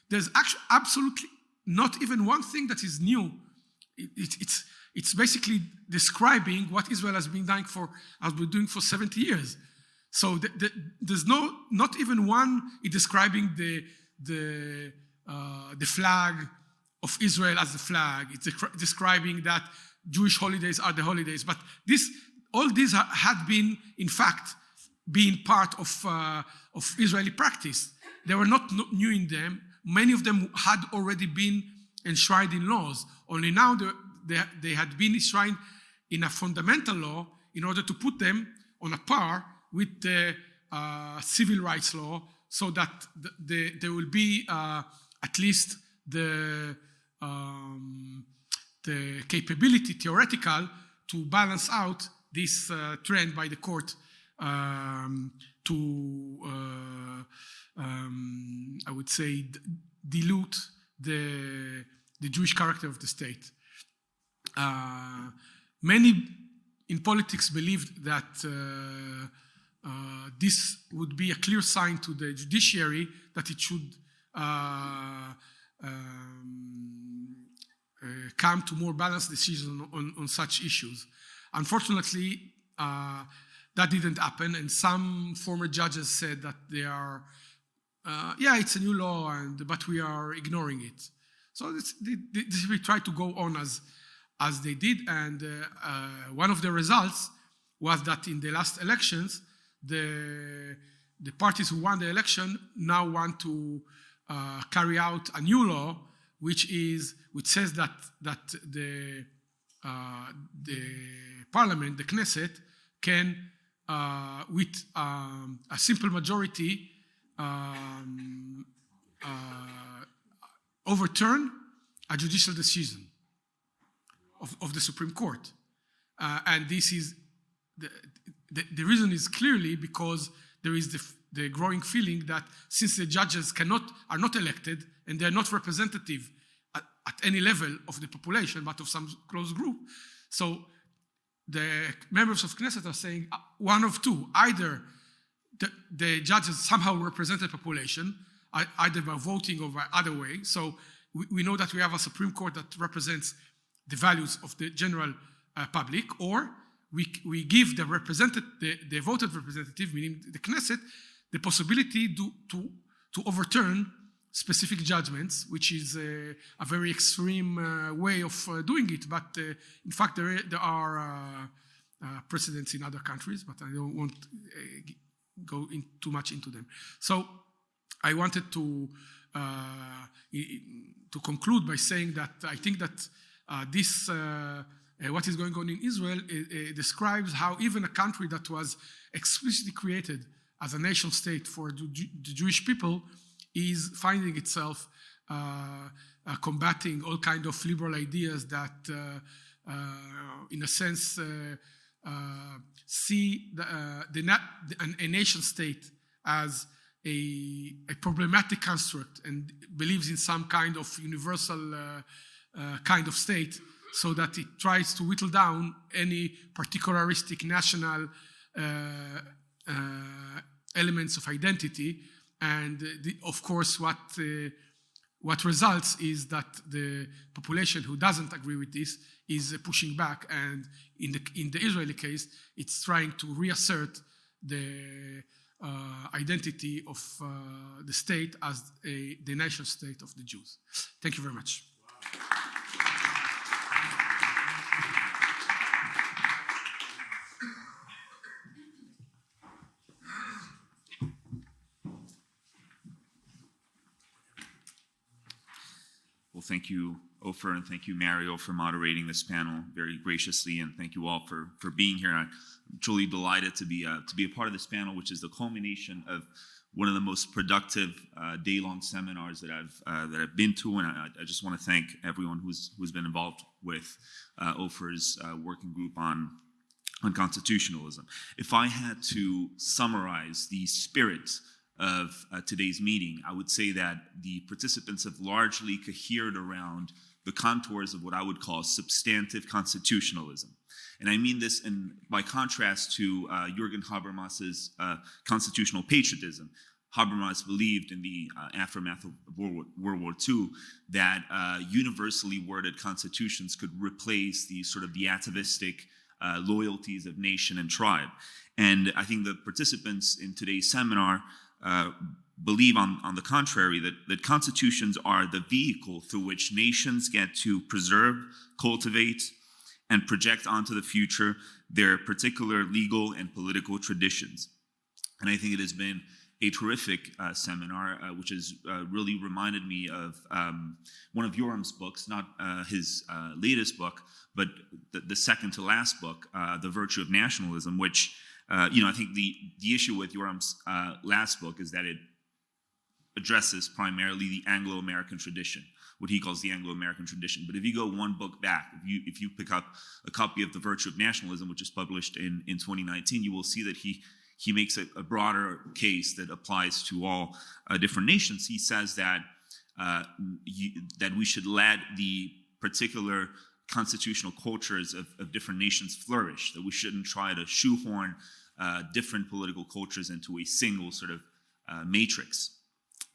There's actually absolutely not even one thing that is new. It's basically describing what Israel has been doing for 70 years. So there's not even one describing the flag of Israel as the flag. It's describing that Jewish holidays are the holidays. But all these had been, in fact, being part of Israeli practice. They were not new in them. Many of them had already been enshrined in laws. Only now they had been enshrined in a fundamental law in order to put them on a par with the civil rights law, so that there will be at least the capability, theoretical, to balance out this trend by the court to, I would say, dilute the Jewish character of the state. Many in politics believed that this would be a clear sign to the judiciary that it should come to more balanced decisions on such issues. Unfortunately, that didn't happen, and some former judges said that they are, it's a new law, but we are ignoring it. So we tried to go on as they did, and one of the results was that in the last elections, the parties who won the election now want to carry out a new law, which says that the parliament, the Knesset, can with a simple majority overturn a judicial decision of the Supreme Court, and this is the reason is clearly because there is the growing feeling that since the judges are not elected and they are not representative at any level of the population but of some close group, so the members of Knesset are saying one of two: either the judges somehow represent the population, either by voting or by other way. So we know that we have a Supreme Court that represents the values of the general public, or we give the voted representative, meaning the Knesset, the possibility to overturn specific judgments, which is a very extreme way of doing it. But in fact, there are precedents in other countries, but I don't want to go too much into them. So I wanted to conclude by saying that I think that what is going on in Israel describes how even a country that was explicitly created as a nation state for the Jewish people is finding itself combating all kinds of liberal ideas that, in a sense, see a nation state as a problematic construct and believes in some kind of universal kind of state, so that it tries to whittle down any particularistic national elements of identity. And of course, what results is that the population who doesn't agree with this is pushing back, and in the Israeli case, it's trying to reassert the identity of the state as the nation state of the Jews. Thank you very much. Wow. thank you, Ofir, and thank you, Mario, for moderating this panel very graciously, and thank you all for being here. I'm truly delighted to be a part of this panel, which is the culmination of one of the most productive day-long seminars that I've been to, and I just want to thank everyone who's been involved with Ofir's working group on constitutionalism. If I had to summarize the spirit of today's meeting, I would say that the participants have largely cohered around the contours of what I would call substantive constitutionalism. And I mean this by contrast to Jürgen Habermas's constitutional patriotism. Habermas believed in the aftermath of World War II that universally worded constitutions could replace the sort of the atavistic loyalties of nation and tribe. And I think the participants in today's seminar believe on the contrary, that constitutions are the vehicle through which nations get to preserve, cultivate, and project onto the future their particular legal and political traditions. And I think it has been a terrific seminar, which has really reminded me of one of Yoram's books, not his latest book, but the second to last book, The Virtue of Nationalism, which, I think the issue with Yoram's last book is that it addresses primarily the Anglo-American tradition, what he calls the Anglo-American tradition. But if you go one book back, if you pick up a copy of The Virtue of Nationalism, which is published in 2019, you will see that he makes a broader case that applies to all different nations. He says that that we should let the particular constitutional cultures of different nations flourish, that we shouldn't try to shoehorn different political cultures into a single sort of matrix.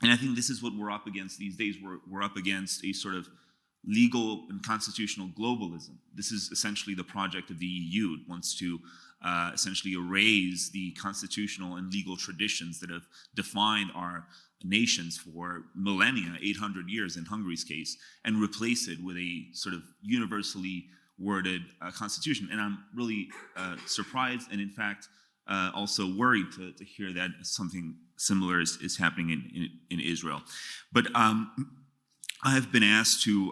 And I think this is what we're up against these days. We're up against a sort of legal and constitutional globalism. This is essentially the project of the EU. It wants to essentially erase the constitutional and legal traditions that have defined our nations for millennia, 800 years in Hungary's case, and replace it with a sort of universally worded constitution. And I'm really surprised and, in fact, also worried to hear that something similar is happening in Israel. But I have been asked to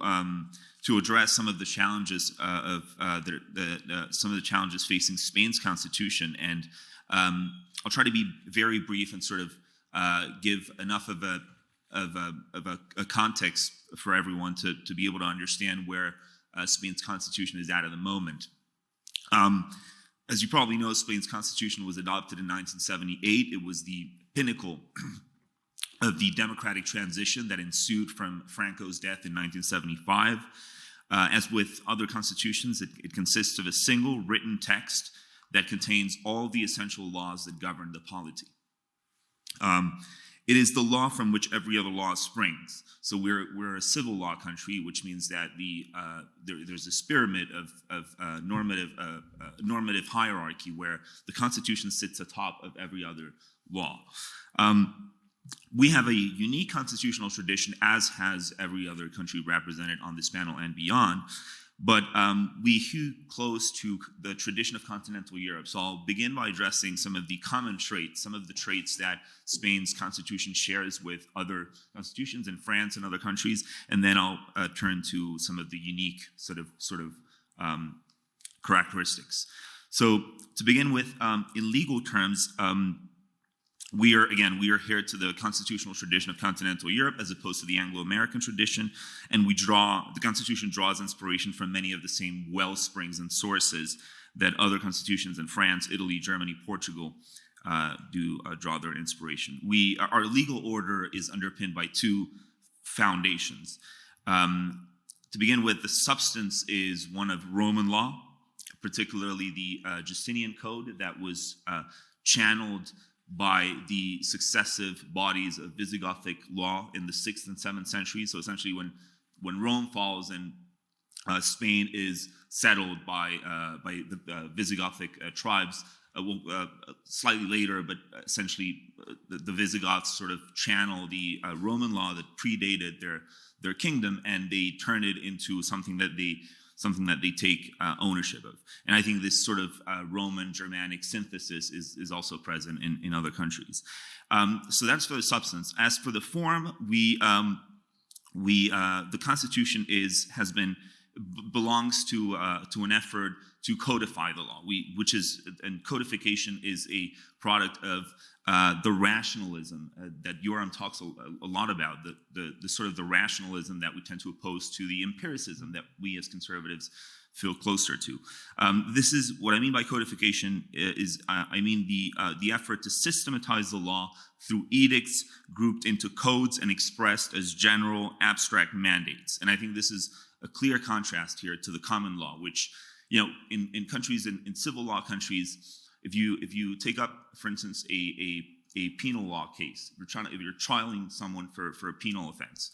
address some of the challenges some of the challenges facing Spain's constitution, and I'll try to be very brief and sort of give enough of a context for everyone to be able to understand where Spain's constitution is at the moment. As you probably know, Spain's constitution was adopted in 1978. It was the pinnacle of the democratic transition that ensued from Franco's death in 1975. As with other constitutions, it consists of a single written text that contains all the essential laws that govern the polity. It is the law from which every other law springs. So we're a civil law country, which means that there's this pyramid of normative hierarchy where the Constitution sits atop of every other law. We have a unique constitutional tradition, as has every other country represented on this panel and beyond, but we hew close to the tradition of continental Europe. So I'll begin by addressing some of the common traits, some of the traits that Spain's constitution shares with other constitutions in France and other countries, and then I'll turn to some of the unique sort of characteristics. So to begin with, in legal terms, we are here to the constitutional tradition of continental Europe as opposed to the Anglo-American tradition, and the Constitution draws inspiration from many of the same wellsprings and sources that other constitutions in France, Italy, Germany, Portugal do draw their inspiration. Our legal order is underpinned by two foundations. To begin with, the substance is one of Roman law, particularly the Justinian Code that was channeled by the successive bodies of Visigothic law in the 6th and 7th centuries. So essentially when Rome falls and Spain is settled by the Visigothic tribes, slightly later, but essentially the Visigoths sort of channel the Roman law that predated their kingdom, and they turn it into something that they take ownership of. And I think this sort of Roman Germanic synthesis is also present in other countries. So that's for the substance. As for the form, we the Constitution belongs to an effort to codify the law, and codification is a product of the rationalism that Yoram talks a lot about, the sort of the rationalism that we tend to oppose to the empiricism that we as conservatives feel closer to. This is what I mean by codification. I mean the effort to systematize the law through edicts grouped into codes and expressed as general abstract mandates. And I think this is a clear contrast here to the common law, which, in countries, in civil law countries, if you take up, for instance, a penal law case, if you're trialing someone for a penal offense,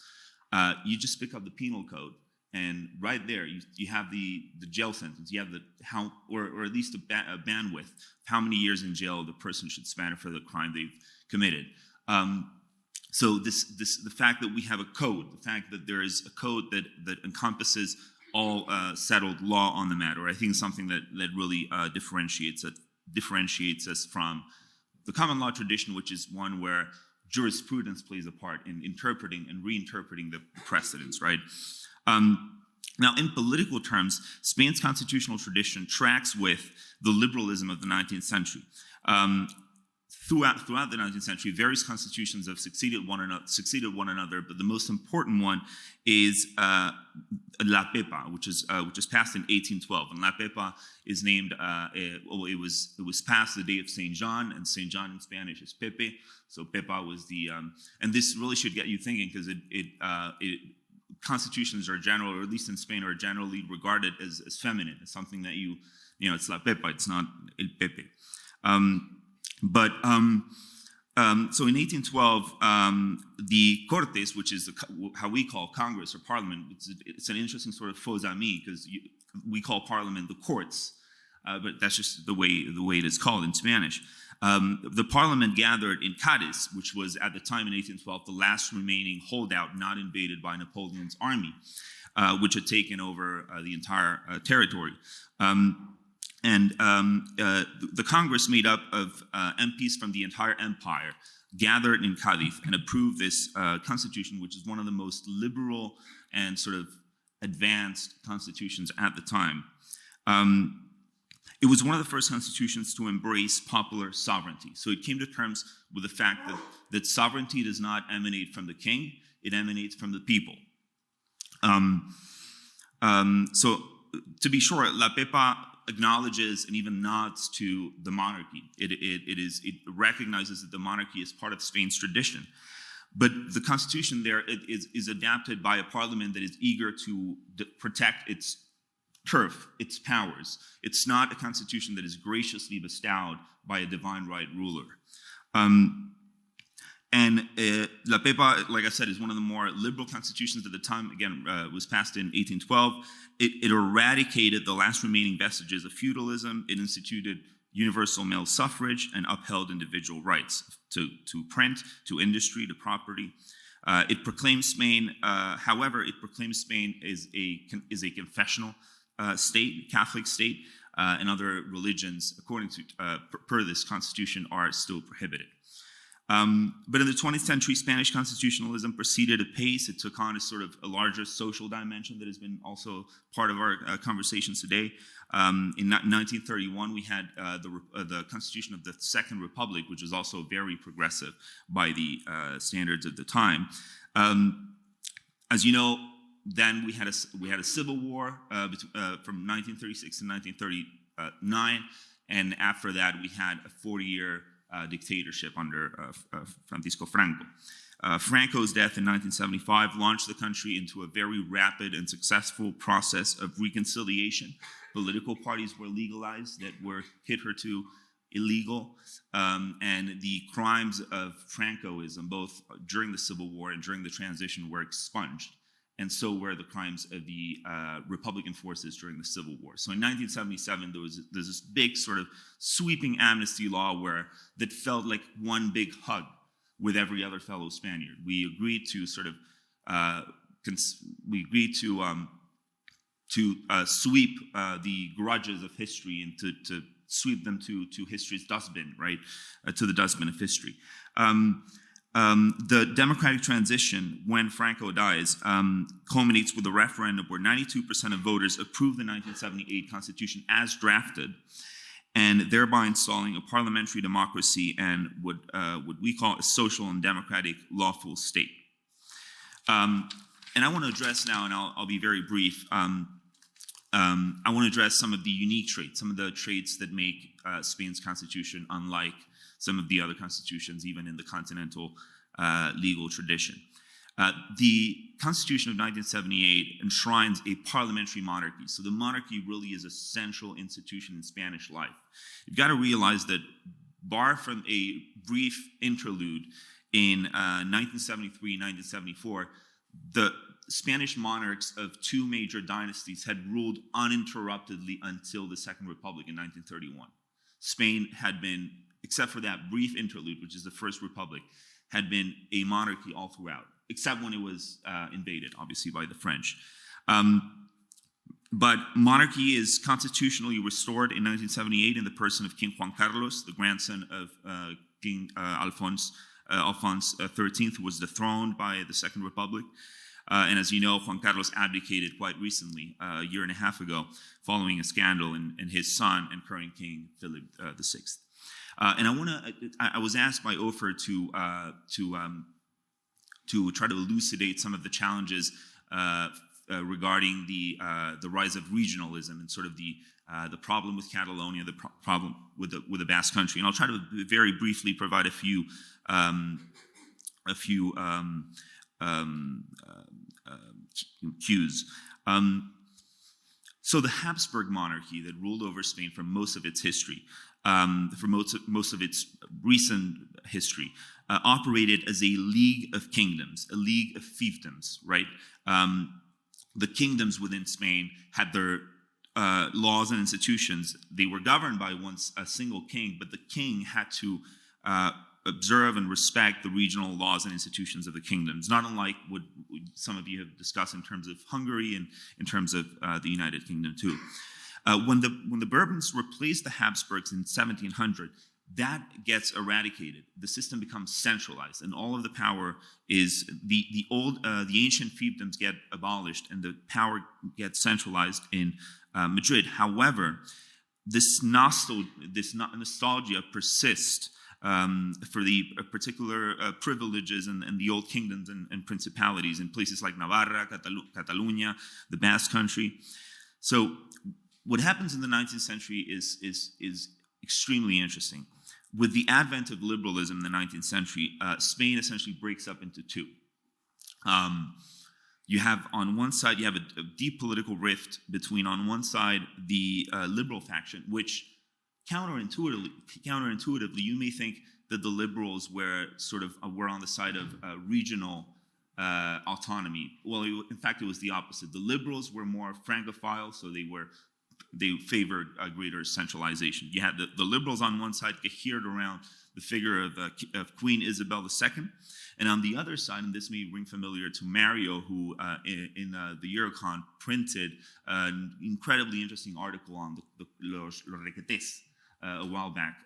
you just pick up the penal code, and right there you have the jail sentence. You have or at least a bandwidth of how many years in jail the person should spend for the crime they've committed. So the fact that we have a code, the fact that there is a code that encompasses all settled law on the matter, I think is something that really differentiates us from the common law tradition, which is one where jurisprudence plays a part in interpreting and reinterpreting the precedents, right? Now, in political terms, Spain's constitutional tradition tracks with the liberalism of the 19th century. Throughout the 19th century, various constitutions have succeeded one another, but the most important one is La Pepa, which is passed in 1812. And La Pepa is named. It was passed the day of Saint John, and Saint John in Spanish is Pepe. So Pepa was the. And this really should get you thinking, because constitutions are general, or at least in Spain, are generally regarded as feminine, as something that it's La Pepa, it's not El Pepe. So in 1812, the Cortes, which is how we call Congress or Parliament, it's an interesting sort of faux ami, because we call Parliament the courts, but that's just the way it is called in Spanish. The Parliament gathered in Cadiz, which was at the time in 1812 the last remaining holdout not invaded by Napoleon's army, which had taken over the entire territory. The Congress, made up of MPs from the entire empire, gathered in Cadiz and approved this constitution, which is one of the most liberal and sort of advanced constitutions at the time. It was one of the first constitutions to embrace popular sovereignty. So it came to terms with the fact that sovereignty does not emanate from the king, it emanates from the people. So to be sure, La Pepa acknowledges and even nods to the monarchy. It recognizes that the monarchy is part of Spain's tradition. But the constitution there is adapted by a parliament that is eager to protect its turf, its powers. It's not a constitution that is graciously bestowed by a divine right ruler. La Pepa, like I said, is one of the more liberal constitutions at the time. Again, was passed in 1812. It eradicated the last remaining vestiges of feudalism. It instituted universal male suffrage and upheld individual rights to print, to industry, to property. It proclaimed Spain, however, as a confessional state, Catholic state, and other religions, according to per this constitution, are still prohibited. But in the 20th century, Spanish constitutionalism proceeded apace. It took on a larger social dimension that has been also part of our conversations today. In 1931, we had the Constitution of the Second Republic, which was also very progressive by the standards of the time. As you know, then we had a civil war from 1936 to 1939, and after that, we had a 40-year dictatorship under Francisco Franco. Franco's death in 1975 launched the country into a very rapid and successful process of reconciliation. Political parties were legalized that were hitherto illegal, and the crimes of Francoism, both during the Civil War and during the transition, were expunged. And so were the crimes of the Republican forces during the Civil War. So in 1977, there's this big sort of sweeping amnesty law that felt like one big hug with every other fellow Spaniard. We agreed to sweep the grudges of history and to sweep them to history's dustbin, right? To the dustbin of history. The democratic transition, when Franco dies, culminates with a referendum where 92% of voters approved the 1978 Constitution as drafted, and thereby installing a parliamentary democracy and what we call a social and democratic lawful state. And I want to address now, and I'll be very brief, I want to address some of the unique traits, some of the traits that make Spain's constitution unlike some of the other constitutions, even in the continental legal tradition. The Constitution of 1978 enshrines a parliamentary monarchy. So the monarchy really is a central institution in Spanish life. You've got to realize that, bar from a brief interlude in 1973, 1974, the Spanish monarchs of two major dynasties had ruled uninterruptedly until the Second Republic in 1931. Spain had been, except for that brief interlude, which is the First Republic, had been a monarchy all throughout, except when it was invaded, obviously, by the French. But monarchy is constitutionally restored in 1978 in the person of King Juan Carlos, the grandson of King Alphonse XIII, who was dethroned by the Second Republic. And as you know, Juan Carlos abdicated quite recently, a year and a half ago, following a scandal in his son and current king, Philip VI. And I was asked by Ofir to try to elucidate some of the challenges regarding the rise of regionalism and sort of the problem with Catalonia, the problem with the Basque Country. And I'll try to very briefly provide a few cues. So the Habsburg monarchy that ruled over Spain for most of its history, for most of its recent history, operated as a league of kingdoms, a league of fiefdoms, right? The kingdoms within Spain had their laws and institutions. They were governed by a single king, but the king had to observe and respect the regional laws and institutions of the kingdoms, not unlike what some of you have discussed in terms of Hungary and in terms of the United Kingdom too. When the Bourbons replaced the Habsburgs in 1700, that gets eradicated. The system becomes centralized, and all of the power is the ancient fiefdoms get abolished, and the power gets centralized in Madrid. However, this nostalgia persists for the particular privileges and the old kingdoms and principalities in places like Navarra, Catalunya, the Basque Country. So what happens in the 19th century is extremely interesting. With the advent of liberalism in the 19th century, Spain essentially breaks up into two. You have, on one side, you have a deep political rift between, on one side, the liberal faction, which counterintuitively, you may think that the liberals were on the side of regional autonomy. Well, in fact, it was the opposite. The liberals were more Francophile, so they favored greater centralization. You had the liberals on one side geared around the figure of Queen Isabel II, and on the other side, and this may ring familiar to Mario, who in the Eurocon printed an incredibly interesting article on los requetés a while back,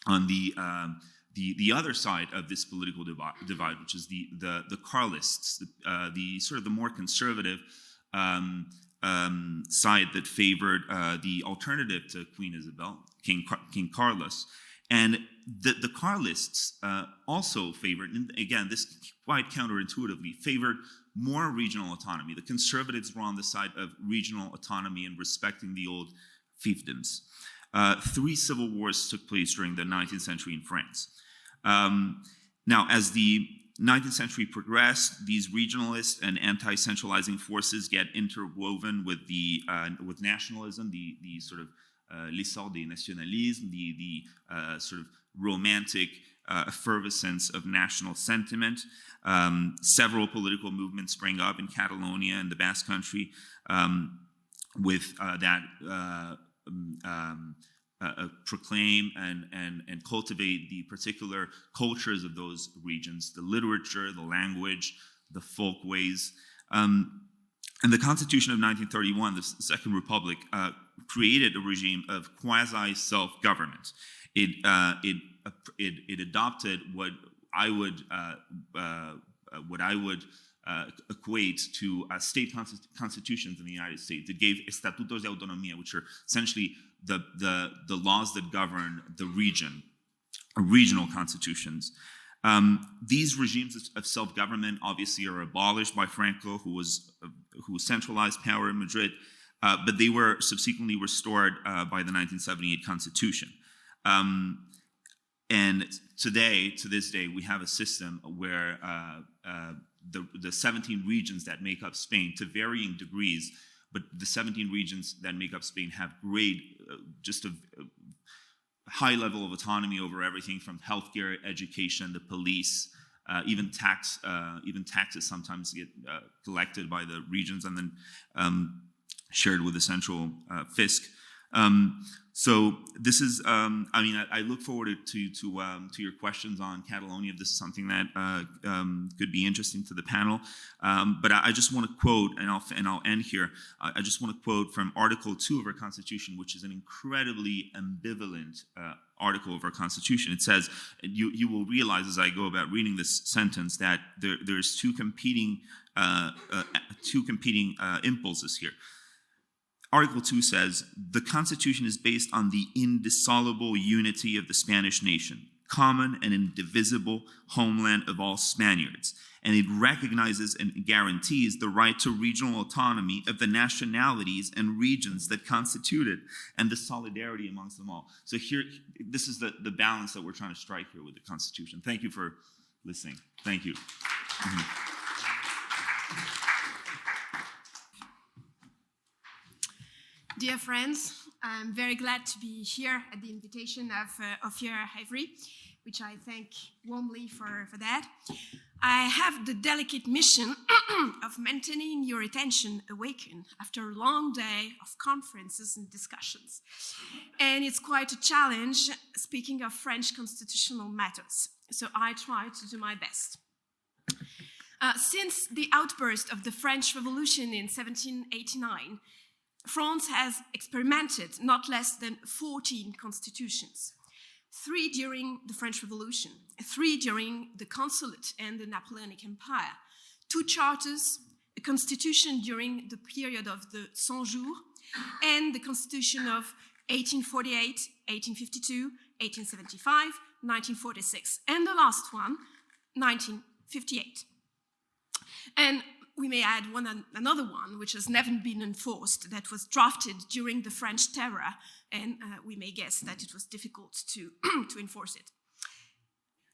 on the other side of this political divide, which is the Carlists, the sort of the more conservative side that favored the alternative to Queen Isabel, King Carlos. And the Carlists also favored, and again, this quite counterintuitively, favored more regional autonomy. The conservatives were on the side of regional autonomy and respecting the old fiefdoms. 3 civil wars took place during the 19th century in France. Now, as the 19th century progressed, these regionalist and anti-centralizing forces get interwoven with with nationalism, the sort of l'essor des nationalismes, the sort of romantic effervescence of national sentiment. Several political movements sprang up in Catalonia and the Basque Country with proclaim and cultivate the particular cultures of those regions, the literature, the language, the folkways. And the Constitution of 1931, the Second Republic, created a regime of quasi-self-government. It adopted what I would equate to state constitutions in the United States. It gave estatutos de autonomía, which are essentially the laws that govern the region, regional constitutions. These regimes of self-government obviously are abolished by Franco, who centralized power in Madrid, but they were subsequently restored by the 1978 Constitution. And today, to this day, we have a system where the 17 regions that make up Spain, to varying degrees, but the 17 regions that make up Spain have just a high level of autonomy over everything from healthcare, education, the police, even taxes sometimes get collected by the regions and then shared with the central fisc. So this is, I look forward to your questions on Catalonia if this is something that could be interesting to the panel. But I just want to quote, and I'll end here. I just want to quote from Article 2 of our Constitution, which is an incredibly ambivalent article of our Constitution. It says, you will realize as I go about reading this sentence that there's two competing impulses here. Article 2 says, the Constitution is based on the indissoluble unity of the Spanish nation, common and indivisible homeland of all Spaniards, and it recognizes and guarantees the right to regional autonomy of the nationalities and regions that constitute it, and the solidarity amongst them all. So here, this is the balance that we're trying to strike here with the Constitution. Thank you for listening. Thank you. Mm-hmm. Dear friends, I'm very glad to be here at the invitation of Ofir Haivry, which I thank warmly for that. I have the delicate mission of maintaining your attention awakened after a long day of conferences and discussions. And it's quite a challenge speaking of French constitutional matters, so I try to do my best. Since the outburst of the French Revolution in 1789, France has experimented not less than 14 constitutions, 3 during the French Revolution, 3 during the Consulate and the Napoleonic Empire, 2 charters, a constitution during the period of the 100 Jours, and the constitution of 1848, 1852, 1875, 1946, and the last one, 1958. And we may add another one, which has never been enforced, that was drafted during the French Terror, and we may guess that it was difficult to enforce it.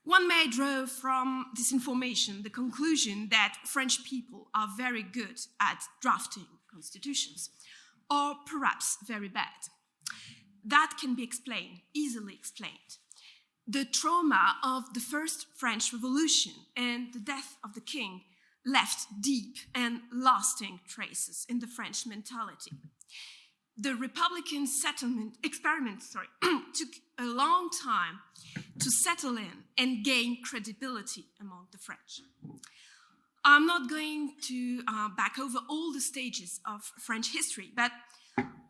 One may draw from this information the conclusion that French people are very good at drafting constitutions, or perhaps very bad. That can be explained, easily explained. The trauma of the First French Revolution and the death of the king left deep and lasting traces in the French mentality. The Republican experiment took a long time to settle in and gain credibility among the French. I'm not going to back over all the stages of French history, but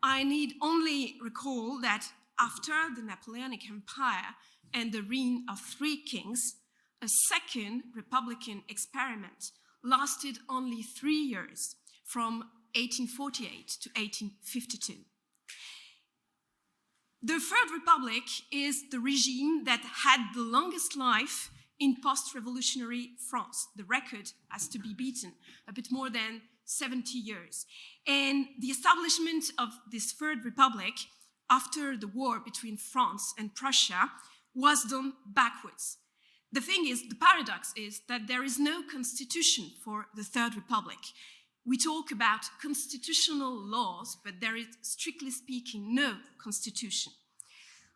I need only recall that after the Napoleonic Empire and the reign of 3 kings, a second Republican experiment lasted only 3 years, from 1848 to 1852. The Third Republic is the regime that had the longest life in post-revolutionary France. The record has to be beaten, a bit more than 70 years. And the establishment of this Third Republic after the war between France and Prussia was done backwards. The thing is, the paradox is that there is no constitution for the Third Republic. We talk about constitutional laws, but there is, strictly speaking, no constitution.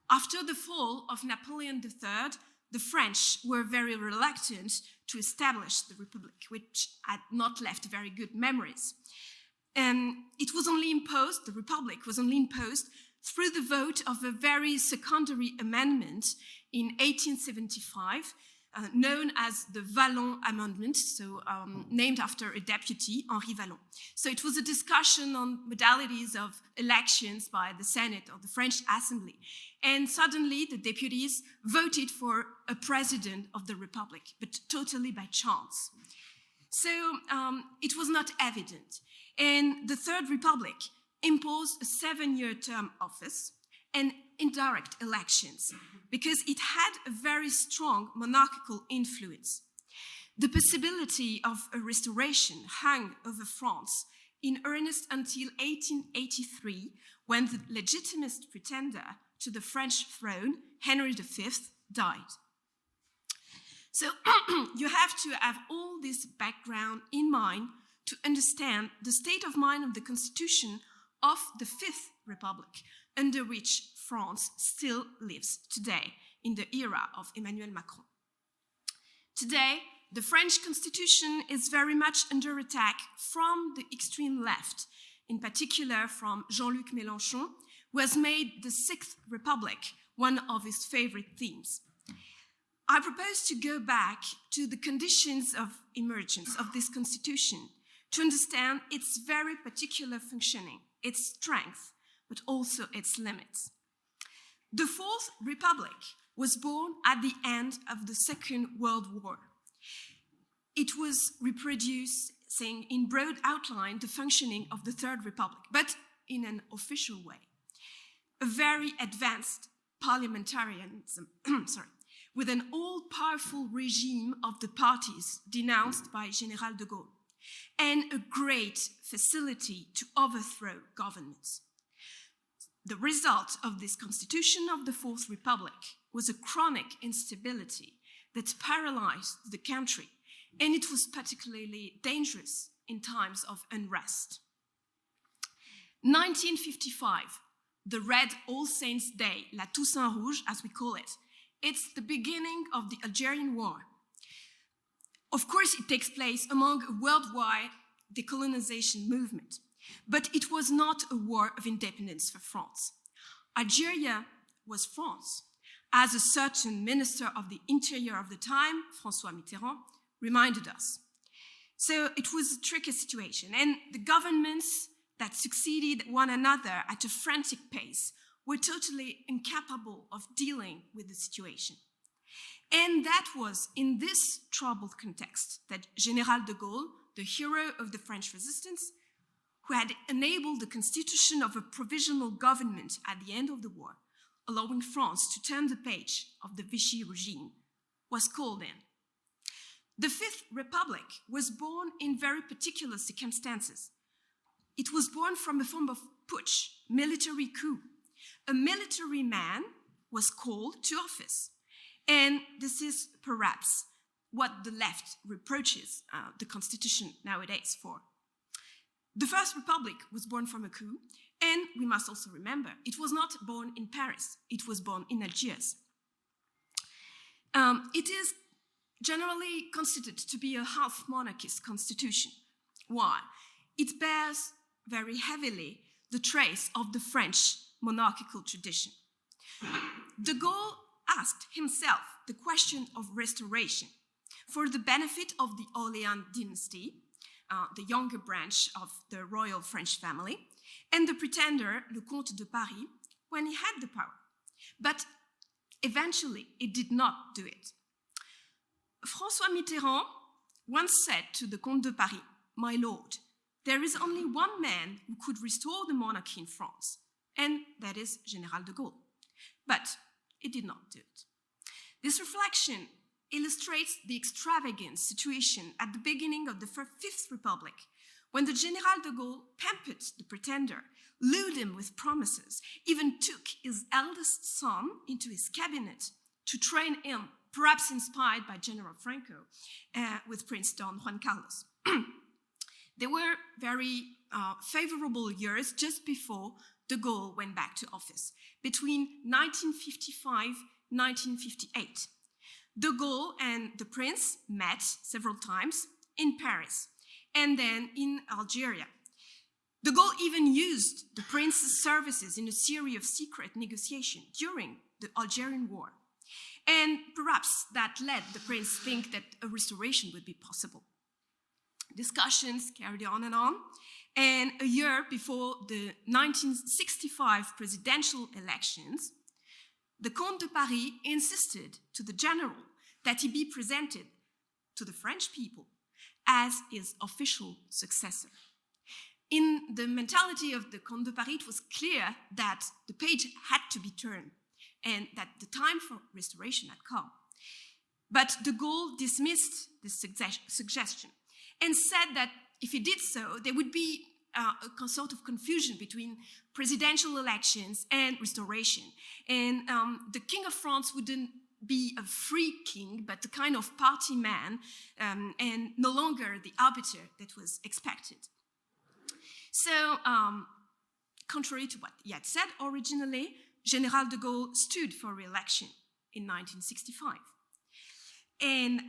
After the fall of Napoleon III, the French were very reluctant to establish the Republic, which had not left very good memories. And it was only imposed, the Republic was only imposed through the vote of a very secondary amendment in 1875, known as the Vallon Amendment, so named after a deputy, Henri Vallon. So it was a discussion on modalities of elections by the Senate of the French Assembly. And suddenly the deputies voted for a president of the Republic, but totally by chance. So it was not evident. And the Third Republic imposed a 7-year term office and indirect elections because it had a very strong monarchical influence. The possibility of a restoration hung over France in earnest until 1883, when the legitimate pretender to the French throne, Henry V, died. So you have to have all this background in mind to understand the state of mind of the constitution of the Fifth Republic, under which France still lives today in the era of Emmanuel Macron. Today, the French constitution is very much under attack from the extreme left, in particular from Jean-Luc Mélenchon, who has made the Sixth Republic one of his favorite themes. I propose to go back to the conditions of emergence of this constitution to understand its very particular functioning, its strength, but also its limits. The Fourth Republic was born at the end of the Second World War. It was reproducing in broad outline the functioning of the Third Republic, but in an official way. A very advanced parliamentarianism, with an all-powerful regime of the parties denounced by General de Gaulle, and a great facility to overthrow governments. The result of this constitution of the Fourth Republic was a chronic instability that paralyzed the country, and it was particularly dangerous in times of unrest. 1955, the Red All Saints' Day, La Toussaint Rouge, as we call it, it's the beginning of the Algerian War. Of course, it takes place among a worldwide decolonization movement, but it was not a war of independence for France. Algeria was France, as a certain minister of the interior of the time, François Mitterrand, reminded us. So it was a tricky situation, and the governments that succeeded one another at a frantic pace were totally incapable of dealing with the situation. And that was in this troubled context that General de Gaulle, the hero of the French resistance, who had enabled the constitution of a provisional government at the end of the war, allowing France to turn the page of the Vichy regime, was called in. The Fifth Republic was born in very particular circumstances. It was born from a form of putsch, military coup. A military man was called to office. And this is perhaps what the left reproaches the constitution nowadays for. The First Republic was born from a coup, and we must also remember, it was not born in Paris, it was born in Algiers. It is generally considered to be a half monarchist constitution. Why? It bears very heavily the trace of the French monarchical tradition. De Gaulle asked himself the question of restoration for the benefit of the Orléans dynasty, the younger branch of the royal French family, and the pretender, le Comte de Paris, when he had the power. But eventually, it did not do it. François Mitterrand once said to the Comte de Paris, "My lord, there is only one man who could restore the monarchy in France, and that is General de Gaulle." But it did not do it. This reflection illustrates the extravagant situation at the beginning of the Fifth Republic, when the General de Gaulle pampered the pretender, lured him with promises, even took his eldest son into his cabinet to train him, perhaps inspired by General Franco, with Prince Don Juan Carlos. There were very favorable years just before de Gaulle went back to office, between 1955 and 1958. De Gaulle and the prince met several times in Paris and then in Algeria. De Gaulle even used the prince's services in a series of secret negotiations during the Algerian War. And perhaps that led the prince think that a restoration would be possible. Discussions carried on, and a year before the 1965 presidential elections, the Comte de Paris insisted to the general that he be presented to the French people as his official successor. In the mentality of the Comte de Paris, it was clear that the page had to be turned and that the time for restoration had come. But de Gaulle dismissed this suggestion and said that if he did so, there would be a sort of confusion between presidential elections and restoration. And the King of France wouldn't be a free king, but a kind of party man, and no longer the arbiter that was expected. So, contrary to what he had said originally, General de Gaulle stood for re-election in 1965. And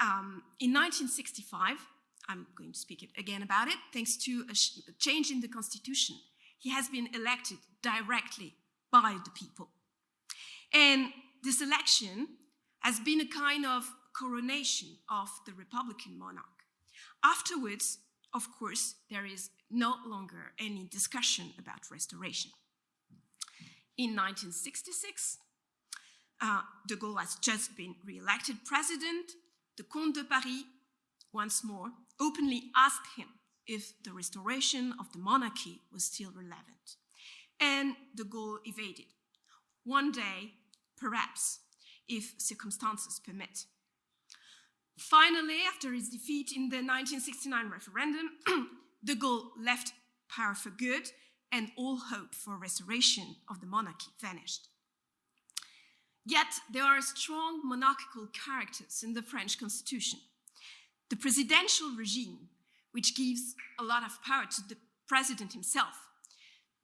in 1965, I'm going to speak again about it, thanks to a change in the constitution, he has been elected directly by the people. And this election has been a kind of coronation of the Republican monarch. Afterwards, of course, there is no longer any discussion about restoration. In 1966, de Gaulle has just been re-elected president. The Comte de Paris, once more, openly asked him if the restoration of the monarchy was still relevant. And de Gaulle evaded. One day, perhaps, if circumstances permit. Finally, after his defeat in the 1969 referendum, de Gaulle left power for good, and all hope for restoration of the monarchy vanished. Yet, there are strong monarchical characters in the French constitution. The presidential regime, which gives a lot of power to the president himself.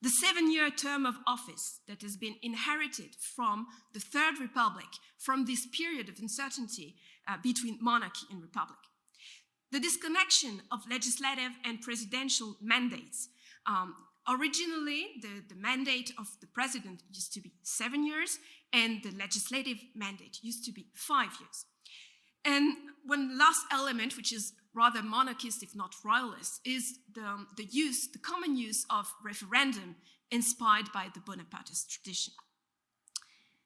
The 7-year term of office that has been inherited from the Third Republic, from this period of uncertainty between monarchy and republic. The disconnection of legislative and presidential mandates. Originally, the mandate of the president used to be 7 years, and the legislative mandate used to be 5 years. And one last element, which is rather monarchist, if not royalist, is the common use of referendum inspired by the Bonapartist tradition.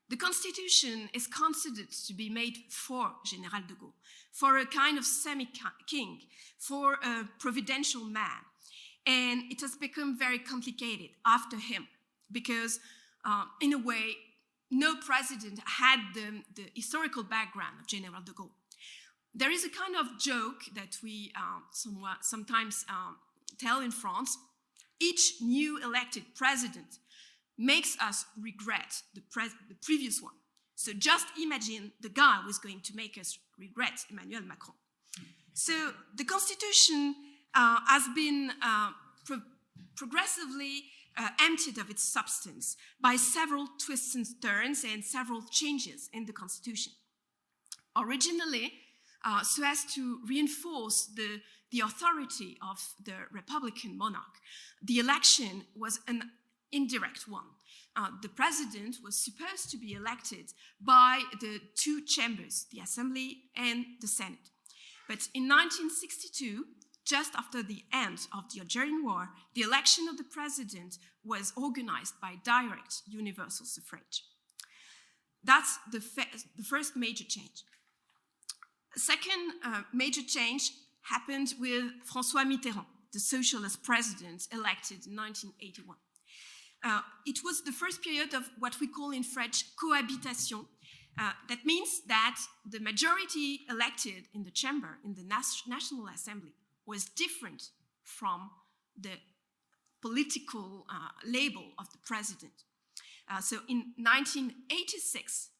The constitution is considered to be made for General de Gaulle, for a kind of semi-king, for a providential man. And it has become very complicated after him, because in a way, no president had the historical background of General de Gaulle. There is a kind of joke that we sometimes tell in France. Each new elected president makes us regret the previous one. So just imagine the guy who is going to make us regret Emmanuel Macron. So the constitution has been progressively emptied of its substance by several twists and turns and several changes in the constitution. Originally, so as to reinforce the authority of the Republican monarch, the election was an indirect one. The president was supposed to be elected by the two chambers, the Assembly and the Senate. But in 1962, just after the end of the Algerian War, the election of the president was organized by direct universal suffrage. That's the first major change. The second major change happened with François Mitterrand, the socialist president elected in 1981. It was the first period of what we call in French cohabitation. That means that the majority elected in the chamber, in the National Assembly, was different from the political label of the president. So in 1986,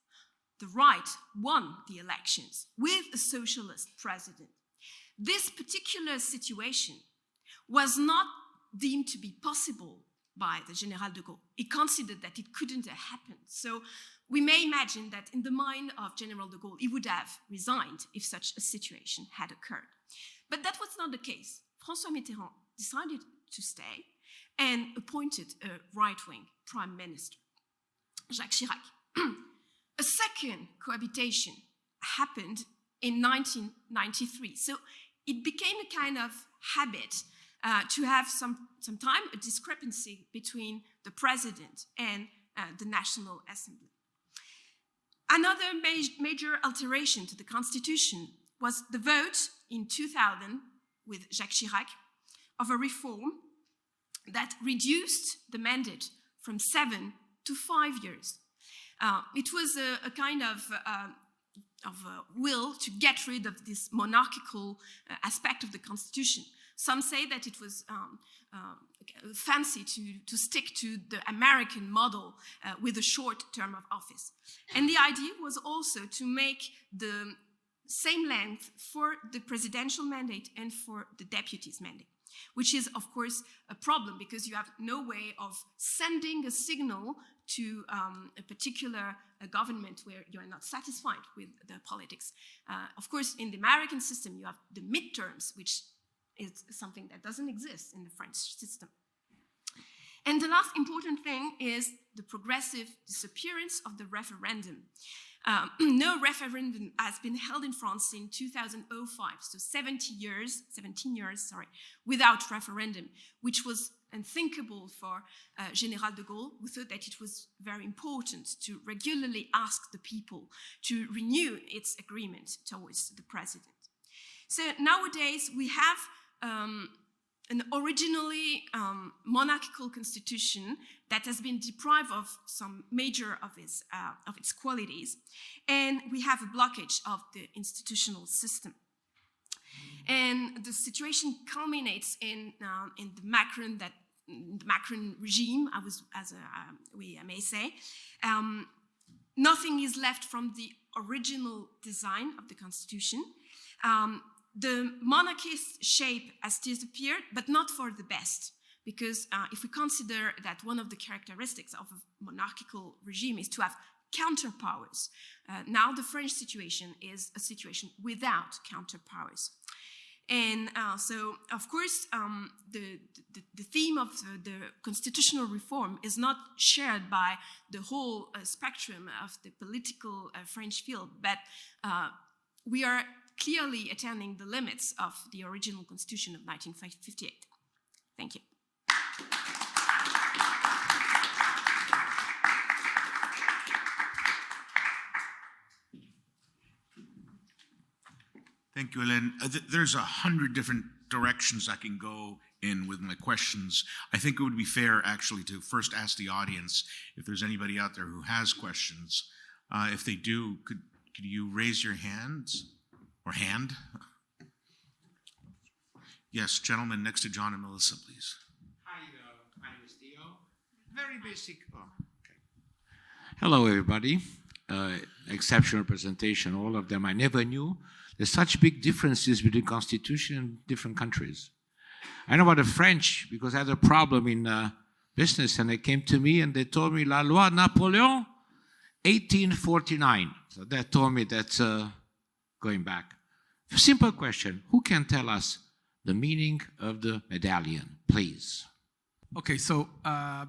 the right won the elections with a socialist president. This particular situation was not deemed to be possible by the General de Gaulle. He considered that it couldn't have happened. So we may imagine that in the mind of General de Gaulle, he would have resigned if such a situation had occurred. But that was not the case. François Mitterrand decided to stay and appointed a right-wing prime minister, Jacques Chirac. A second cohabitation happened in 1993. So it became a kind of habit to have some time a discrepancy between the president and the National Assembly. Another major alteration to the constitution was the vote in 2000 with Jacques Chirac of a reform that reduced the mandate from 7 to 5 years. It was a kind of will to get rid of this monarchical aspect of the constitution. Some say that it was fancy to stick to the American model with a short term of office. And the idea was also to make the same length for the presidential mandate and for the deputy's mandate, which is, of course, a problem because you have no way of sending a signal to a particular government where you are not satisfied with the politics. Of course, in the American system, you have the midterms, which is something that doesn't exist in the French system. And the last important thing is the progressive disappearance of the referendum. No referendum has been held in France since 2005, so 17 years, without referendum, which was unthinkable for General de Gaulle, who thought that it was very important to regularly ask the people to renew its agreement towards the president. So nowadays we have an originally monarchical constitution that has been deprived of some major of its qualities, and we have a blockage of the institutional system. And the situation culminates in the Macron regime, we may say. Nothing is left from the original design of the constitution. The monarchist shape has disappeared, but not for the best, because if we consider that one of the characteristics of a monarchical regime is to have counterpowers, now the French situation is a situation without counterpowers. And so, of course, the theme of the constitutional reform is not shared by the whole spectrum of the political French field, but we are clearly attaining the limits of the original constitution of 1958. Thank you. Thank you, Helene. There's 100 different directions I can go in with my questions. I think it would be fair, actually, to first ask the audience if there's anybody out there who has questions. If they do, could you raise your hands or hand? Yes, gentleman next to John and Melissa, please. Hi, my name is Theo. Very basic. Oh, okay. Hello, everybody. Exceptional presentation, all of them. I never knew there's such big differences between constitution in different countries. I know about the French because I had a problem in business, and they came to me and they told me La Loi Napoleon, 1849. So that told me that's going back. Simple question: who can tell us the meaning of the medallion, please? Okay, so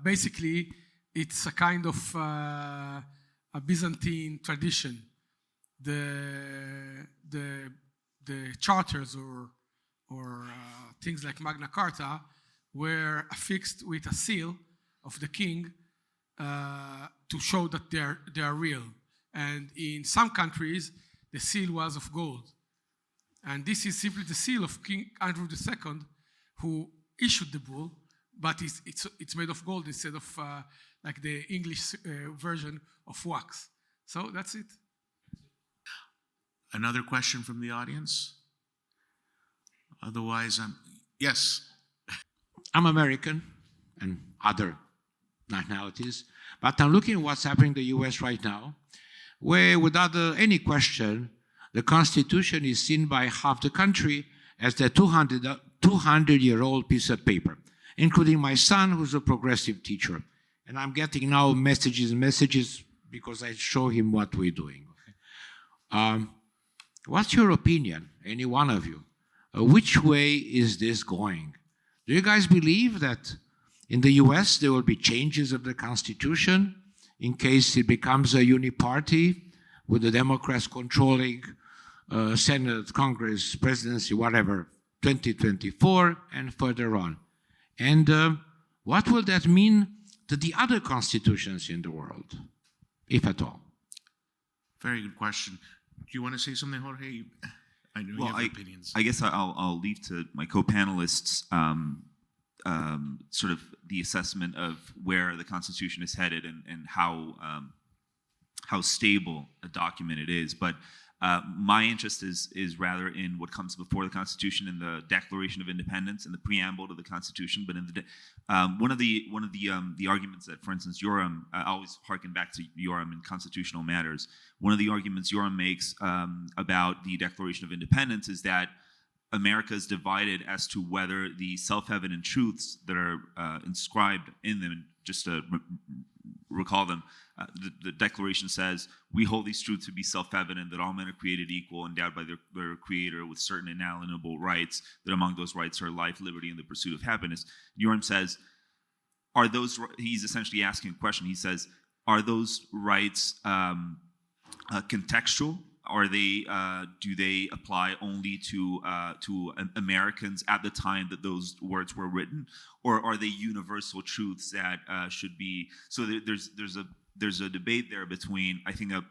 basically, it's a kind of a Byzantine tradition. The charters or things like Magna Carta were affixed with a seal of the king to show that they are real. And in some countries, the seal was of gold. And this is simply the seal of King Andrew II, who issued the bull, but it's made of gold instead of like the English version of wax. So that's it. Another question from the audience? Otherwise, yes. I'm American and other nationalities, but I'm looking at what's happening in the US right now, where without any question, the Constitution is seen by half the country as the 200-year-old piece of paper, including my son, who's a progressive teacher. And I'm getting now messages because I show him what we're doing. What's your opinion, any one of you? Which way is this going? Do you guys believe that in the US there will be changes of the Constitution in case it becomes a uniparty with the Democrats controlling Senate, Congress, presidency, whatever, 2024 and further on. And what will that mean to the other constitutions in the world, if at all? Very good question. Do you want to say something, Jorge? I know Well, you have opinions. I guess I'll leave to my co-panelists sort of the assessment of where the Constitution is headed and how stable a document it is. But my interest is rather in what comes before the Constitution, in the Declaration of Independence and the preamble to the Constitution. But in the one of the arguments that, for instance, Yoram, I always harken back to Yoram in constitutional matters. One of the arguments Yoram makes about the Declaration of Independence is that America is divided as to whether the self-evident truths that are inscribed in them, just to recall them, the Declaration says, we hold these truths to be self-evident, that all men are created equal, endowed by their Creator with certain inalienable rights, that among those rights are life, liberty, and the pursuit of happiness. Yoram says, he's essentially asking a question. He says, are those rights contextual? Are they? Do they apply only to Americans at the time that those words were written, or are they universal truths that should be? So there's a debate there between, I think, a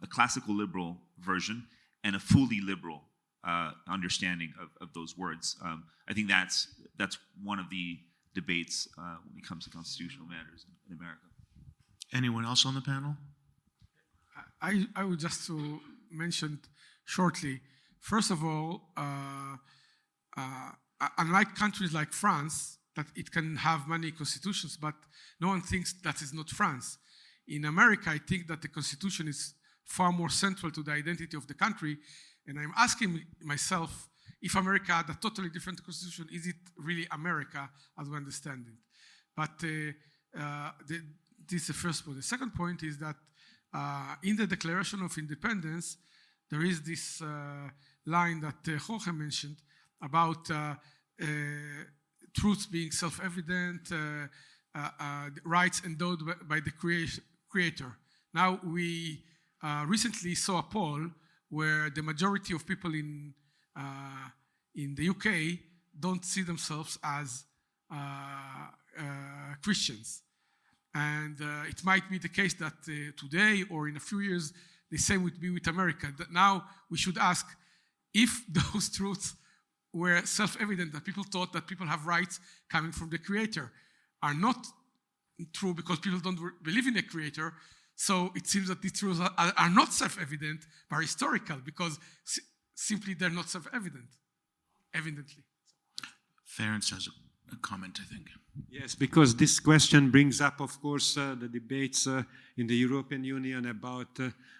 classical liberal version and a fully liberal understanding of those words. I think that's one of the debates when it comes to constitutional matters in America. Anyone else on the panel? I would just to mention shortly, first of all, unlike countries like France, that it can have many constitutions, but no one thinks that is not France. In America, I think that the constitution is far more central to the identity of the country, and I'm asking myself, if America had a totally different constitution, is it really America as we understand it? But this is the first point. The second point is that in the Declaration of Independence, there is this line that Jorge mentioned about truths being self-evident, rights endowed by the Creator. Now, we recently saw a poll where the majority of people in the UK don't see themselves as Christians. And it might be the case that today or in a few years, the same would be with America. That now we should ask if those truths were self-evident, that people thought that people have rights coming from the Creator, are not true because people don't believe in the Creator. So it seems that the truths are not self-evident, but historical, because simply they're not self-evident, evidently. Ferenc has a comment, I think. Yes, because this question brings up, of course, the debates in the European Union about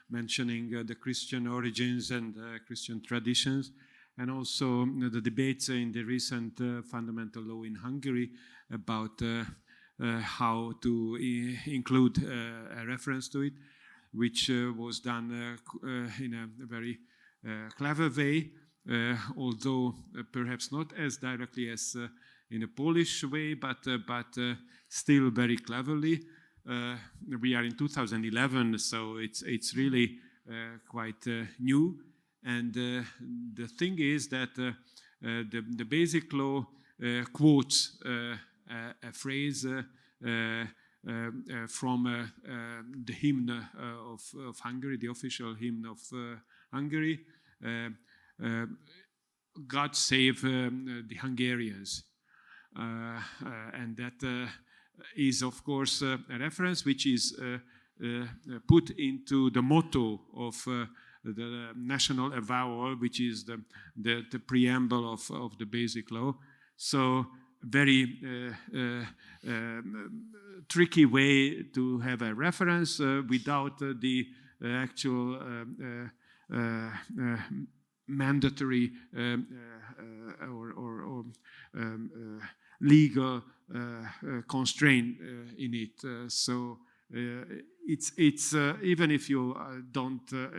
mentioning the Christian origins and Christian traditions, and also the debates in the recent fundamental law in Hungary about how to include a reference to it, which was done in a very clever way, although perhaps not as directly as in a Polish way, but still very cleverly. We are in 2011, so it's really quite new. And the thing is that the basic law quotes a phrase from the hymn of Hungary, the official hymn of Hungary. God save the Hungarians. And that is, of course, a reference which is put into the motto of the national avowal, which is the preamble of the basic law. So very tricky way to have a reference without the actual mandatory or legal constraint in it. So it's even if you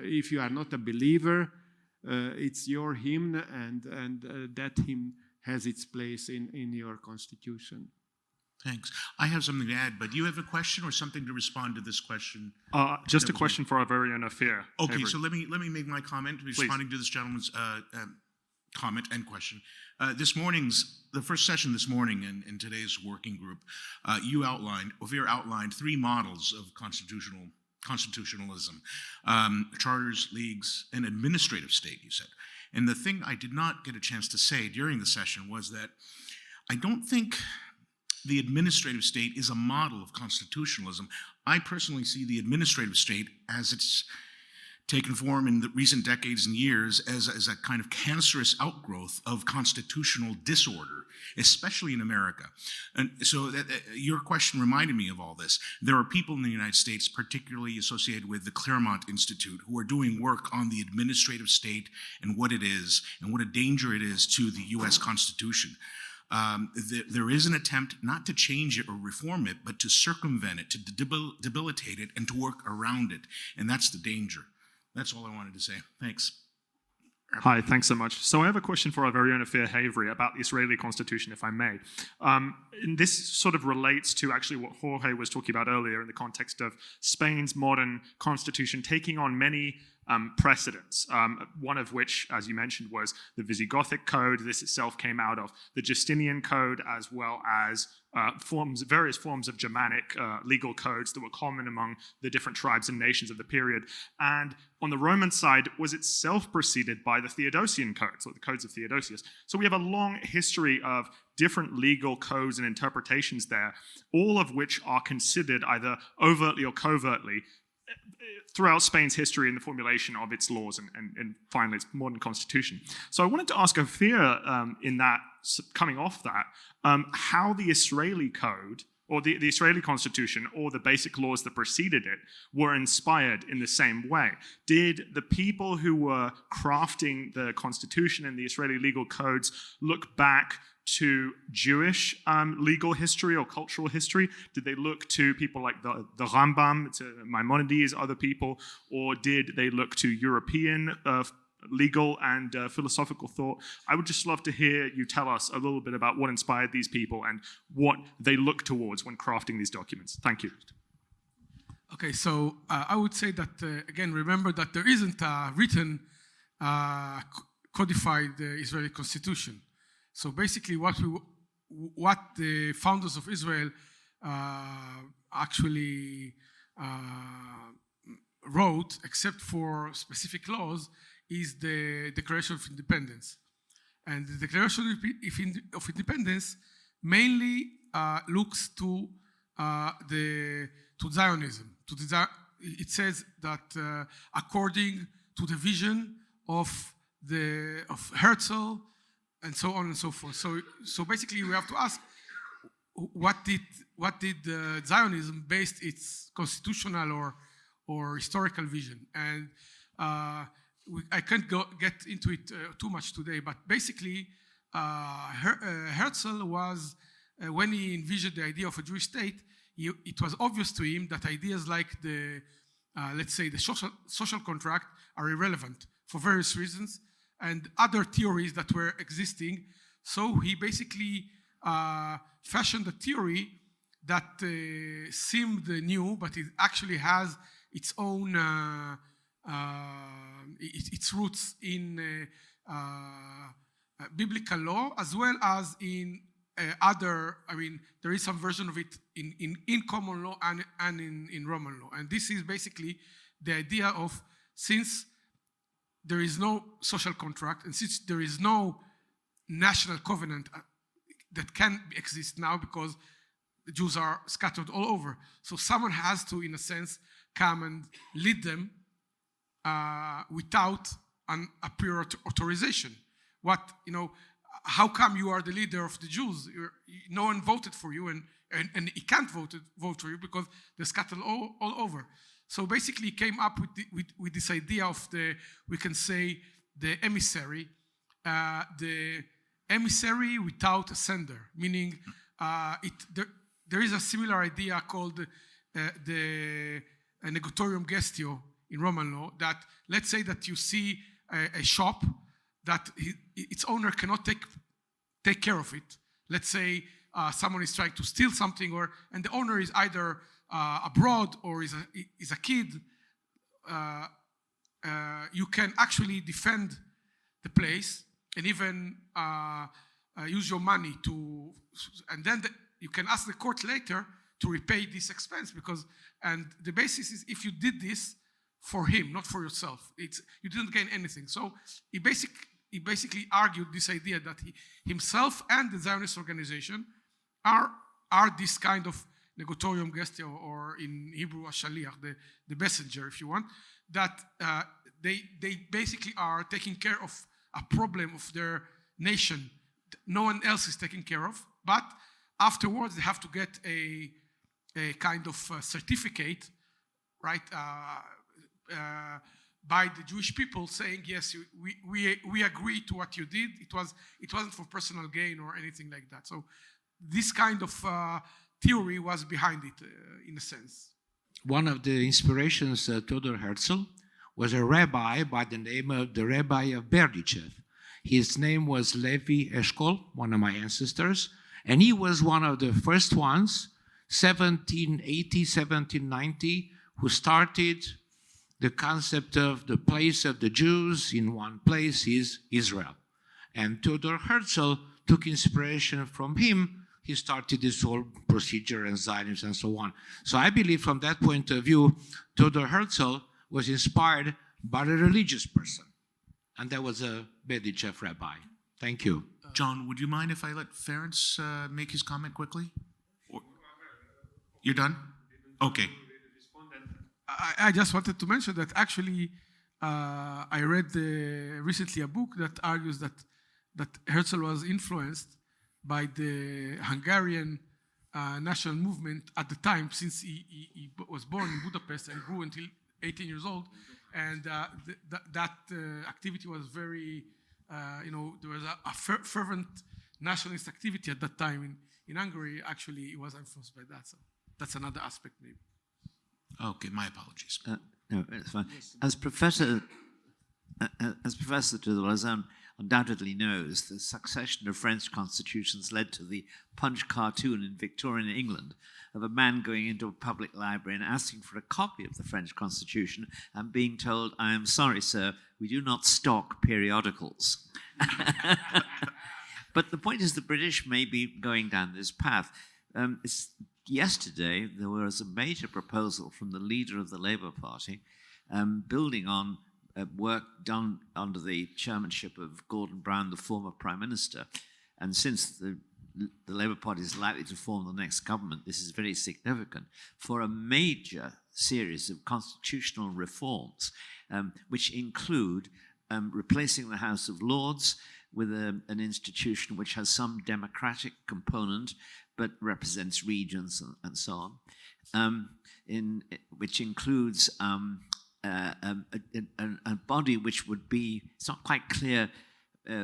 if you are not a believer, it's your hymn, and that hymn has its place in your constitution. Thanks. I have something to add, but do you have a question or something to respond to this question? Just a question for our very own Ofir. Okay, Haivry. so let me make my comment, responding to this gentleman's comment and question. The first session this morning in today's working group, Ofir outlined 3 models of constitutionalism: charters, leagues, and administrative state, you said. And the thing I did not get a chance to say during the session was that I don't think the administrative state is a model of constitutionalism. I personally see the administrative state, as it's taken form in the recent decades and years, as a kind of cancerous outgrowth of constitutional disorder, especially in America. And so your question reminded me of all this. There are people in the United States, particularly associated with the Claremont Institute, who are doing work on the administrative state and what it is and what a danger it is to the U.S. Constitution. There is an attempt not to change it or reform it, but to circumvent it, to debilitate it, and to work around it. And that's the danger. That's all I wanted to say. Thanks. Hi, thanks so much. So I have a question for our very own Ofir Haivry about the Israeli constitution, if I may. And this sort of relates to actually what Jorge was talking about earlier in the context of Spain's modern constitution taking on many precedents, one of which, as you mentioned, was the Visigothic Code. This itself came out of the Justinian Code, as well as various forms of Germanic legal codes that were common among the different tribes and nations of the period. And on the Roman side was itself preceded by the Theodosian codes, or the codes of Theodosius. So we have a long history of different legal codes and interpretations there, all of which are considered either overtly or covertly throughout Spain's history in the formulation of its laws and finally its modern constitution. So I wanted to ask Ofir, in that, coming off that, how the Israeli code or the Israeli constitution or the basic laws that preceded it were inspired in the same way. Did the people who were crafting the constitution and the Israeli legal codes look back to Jewish legal history or cultural history? Did they look to people like the Rambam, to Maimonides, other people, or did they look to European legal and philosophical thought? I would just love to hear you tell us a little bit about what inspired these people and what they look towards when crafting these documents. Thank you. Okay, so I would say that, again, remember that there isn't a written codified Israeli constitution. So basically what the founders of Israel actually wrote, except for specific laws, is the Declaration of Independence. And the Declaration of Independence mainly looks to Zionism. It says that according to the vision of Herzl, and so on and so forth. So basically, we have to ask, what did Zionism base its constitutional or historical vision? And I can't get into it too much today, but basically, Herzl was, when he envisioned the idea of a Jewish state, it was obvious to him that ideas like let's say, the social contract are irrelevant for various reasons, and other theories that were existing. So he basically fashioned a theory that seemed new, but it actually has its own, its roots in biblical law, as well as in other, there is some version of it in common law and in Roman law. And this is basically the idea of, since there is no social contract, and since there is no national covenant that can exist now because the Jews are scattered all over, so someone has to, in a sense, come and lead them without a prior authorization. How come you are the leader of the Jews? No one voted for you, and he can't vote for you because they're scattered all over. So basically, he came up with this idea of we can say, the emissary without a sender, meaning there is a similar idea called the negotorium gestio in Roman law, that let's say that you see a shop that its owner cannot take care of it. Let's say someone is trying to steal something, and the owner is either abroad or is a kid, you can actually defend the place and even use your money and then you can ask the court later to repay this expense and the basis is if you did this for him, not for yourself, you didn't gain anything. So he basically argued this idea that himself and the Zionist organization are this kind of negotorium gestia, or in Hebrew, a shaliach, the messenger, if you want, that they basically are taking care of a problem of their nation no one else is taking care of, but afterwards they have to get a kind of certificate, right, by the Jewish people saying, yes, we agree to what you did. It wasn't for personal gain or anything like that. So this kind of theory was behind it, in a sense. One of the inspirations, Theodor Herzl, was a rabbi by the name of the Rabbi of Berdichev. His name was Levi Eshkol, one of my ancestors, and he was one of the first ones, 1780, 1790, who started the concept of the place of the Jews in one place is Israel. And Theodor Herzl took inspiration from him. He started this whole procedure and Zionism and so on. So I believe from that point of view, Theodor Herzl was inspired by a religious person. And that was a Berdichev rabbi. Thank you. John, would you mind if I let Ferenc make his comment quickly? You're done? Okay. I just wanted to mention that actually I read recently a book that argues that Herzl was influenced by the Hungarian national movement at the time, since he was born in Budapest and grew until 18 years old. And that activity was very, there was a fervent nationalist activity at that time in Hungary. Actually, it was influenced by that. So that's another aspect, maybe. Okay, my apologies. No, it's fine. As Professor de Lauzun undoubtedly knows, the succession of French constitutions led to the Punch cartoon in Victorian England of a man going into a public library and asking for a copy of the French constitution and being told, "I am sorry, sir, we do not stock periodicals." But the point is the British may be going down this path. Yesterday, there was a major proposal from the leader of the Labour Party, building on work done under the chairmanship of Gordon Brown, the former Prime Minister. And since the Labour Party is likely to form the next government, this is very significant for a major series of constitutional reforms, which include replacing the House of Lords with an institution which has some democratic component but represents regions and so on, which includes a body which would be, it's not quite clear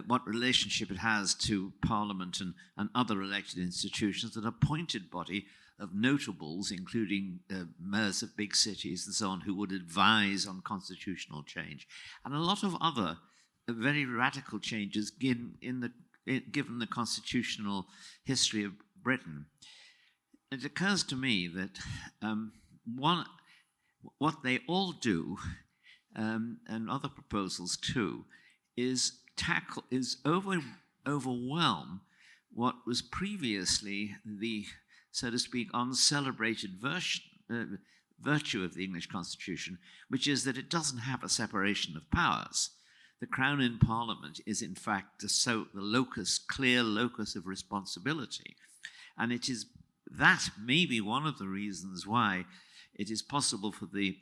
what relationship it has to Parliament and other elected institutions, an appointed body of notables, including mayors of big cities and so on, who would advise on constitutional change, and a lot of other very radical changes given the constitutional history of Britain. It occurs to me that what they all do, and other proposals too, is overwhelm what was previously the, so to speak, uncelebrated virtue of the English Constitution, which is that it doesn't have a separation of powers. The Crown in Parliament is, in fact, the clear locus of responsibility. And it is that may be one of the reasons why it is possible for the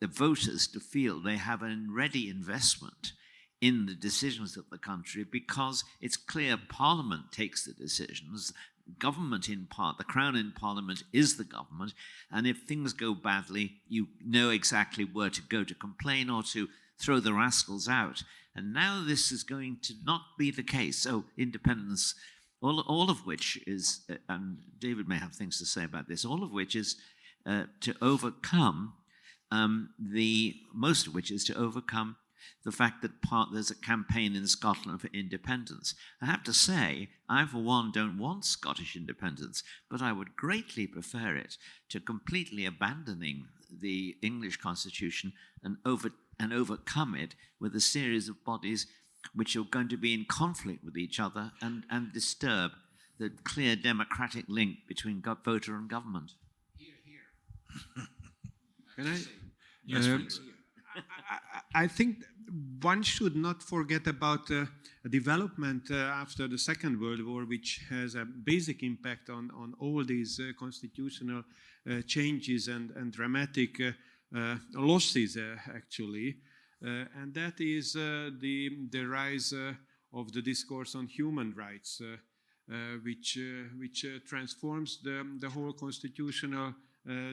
voters to feel they have a ready investment in the decisions of the country, because it's clear Parliament takes the decisions. Government in part, the Crown in Parliament is the government, and if things go badly, you know exactly where to go to complain or to throw the rascals out. And now this is going to not be the case. So independence, all of which is, and David may have things to say about this, all of which is to overcome most of which is to overcome the fact that there's a campaign in Scotland for independence. I have to say, I for one don't want Scottish independence, but I would greatly prefer it to completely abandoning the English constitution and overcome it with a series of bodies which are going to be in conflict with each other and disturb the clear democratic link between voter and government. Can I? Yes, please. I think one should not forget about a development after the Second World War, which has a basic impact on all these constitutional changes and dramatic losses, actually. And that is the rise of the discourse on human rights, which transforms the whole constitutional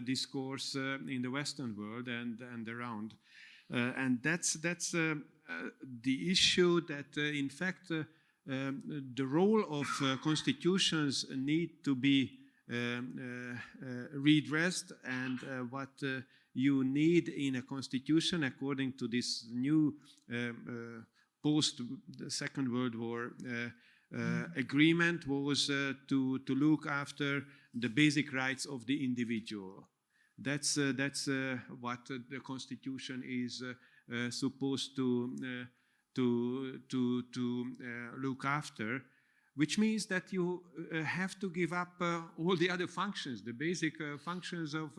discourse in the Western world and around. And that's the issue that, in fact, the role of constitutions need to be redressed, and what you need in a constitution, according to this new post-Second World War agreement, was to look after the basic rights of the individual. That's what the Constitution is supposed to look after, which means that you have to give up all the other functions, the basic functions of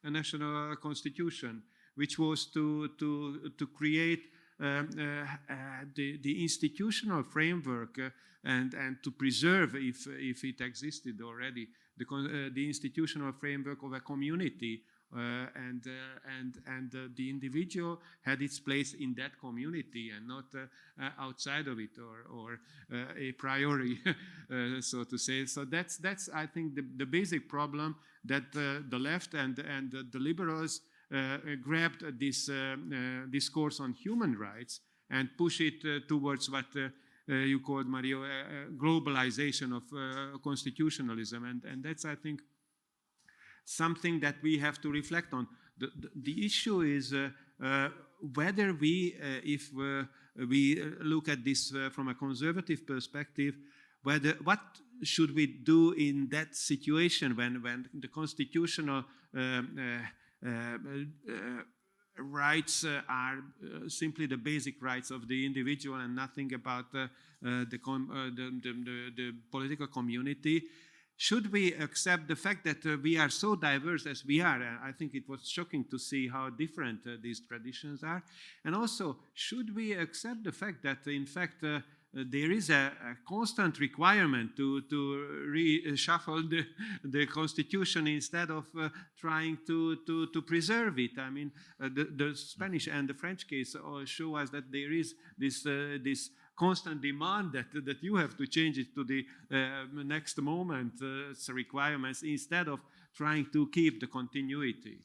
a national constitution, which was to create the institutional framework and to preserve, if it existed already, the institutional framework of a community, and the individual had its place in that community and not outside of it or a priori, so to say. So that's I think the basic problem that the left and the liberals grabbed this discourse on human rights and push it towards what you called, Mario, globalization of constitutionalism. And that's, I think, something that we have to reflect on. The issue is whether we, if we look at this from a conservative perspective, what should we do in that situation when the constitutional rights are simply the basic rights of the individual and nothing about the political community? Should we accept the fact that we are so diverse as we are? I think it was shocking to see how different these traditions are. And also, should we accept the fact that, in fact, there is a constant requirement to reshuffle the constitution instead of trying to preserve it? I mean, the Spanish and the French case show us that there is this constant demand that you have to change it to the next moment's requirements instead of trying to keep the continuity.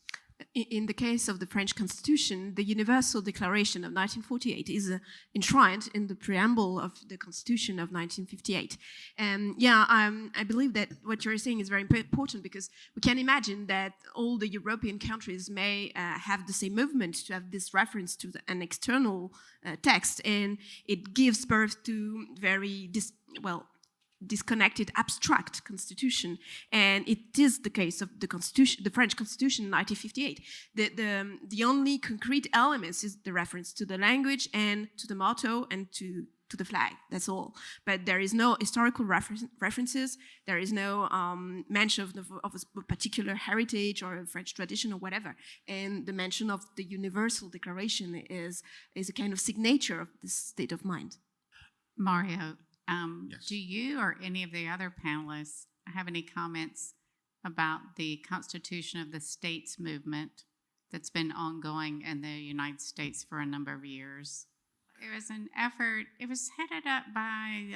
In the case of the French Constitution, the Universal Declaration of 1948 is enshrined in the preamble of the Constitution of 1958. And I believe that what you're saying is very important, because we can imagine that all the European countries may have the same movement to have this reference to an external text, and it gives birth to very disconnected, abstract constitution, and it is the case of the Constitution, the French Constitution, in 1958. The only concrete elements is the reference to the language and to the motto and to the flag. That's all. But there is no historical references. There is no mention of a particular heritage or a French tradition or whatever. And the mention of the Universal Declaration is a kind of signature of this state of mind. Mario. Yes. Do you or any of the other panelists have any comments about the Constitution of the States movement that's been ongoing in the United States for a number of years? It was an effort, it was headed up by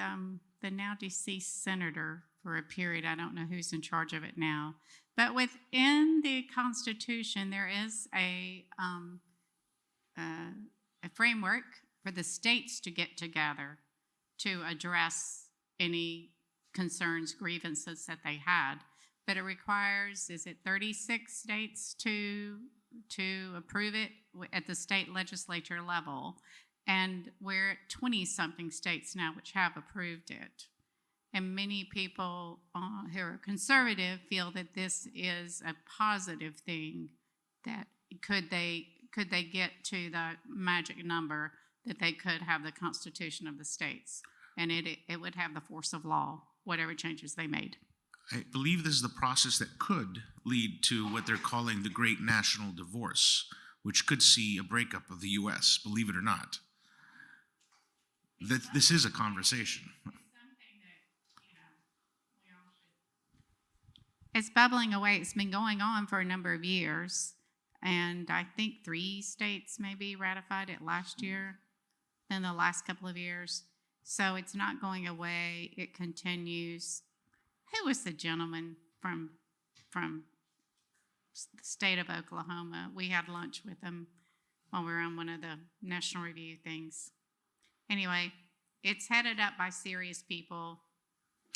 the now deceased senator for a period. I don't know who's in charge of it now. But within the Constitution, there is a framework for the states to get together to address any concerns, grievances that they had. But it requires, is it 36 states to approve it at the state legislature level? And we're at 20-something states now which have approved it. And many people who are conservative feel that this is a positive thing, that could they get to the magic number, that they could have the Constitution of the states, and it would have the force of law, whatever changes they made. I believe this is the process that could lead to what they're calling the Great National Divorce, which could see a breakup of the U.S., believe it or not. That this is a conversation. It's bubbling away. It's been going on for a number of years, and I think 3 states maybe ratified it last year, then the last couple of years. So it's not going away. It continues. Who was the gentleman from the state of Oklahoma? We had lunch with him while we were on one of the National Review things. Anyway, it's headed up by serious people,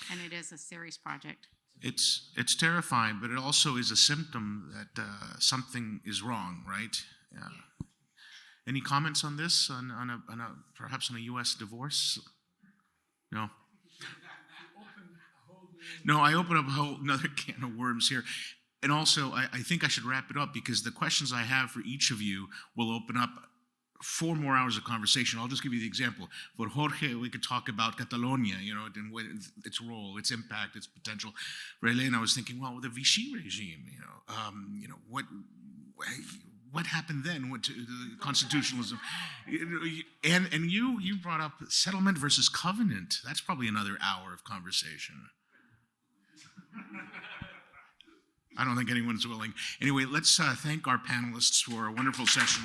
and it is a serious project. It's terrifying, but it also is a symptom that something is wrong, right? Yeah. Any comments on this? Perhaps on a U.S. divorce? No. No, I open up another can of worms here. And also, I think I should wrap it up because the questions I have for each of you will open up 4 more hours of conversation. I'll just give you the example. For Jorge, we could talk about Catalonia, and its role, its impact, its potential. For Helene, I was thinking, well, the Vichy regime, what happened then to the constitutionalism? And you brought up settlement versus covenant. That's probably another hour of conversation. I don't think anyone's willing. Anyway, let's thank our panelists for a wonderful session.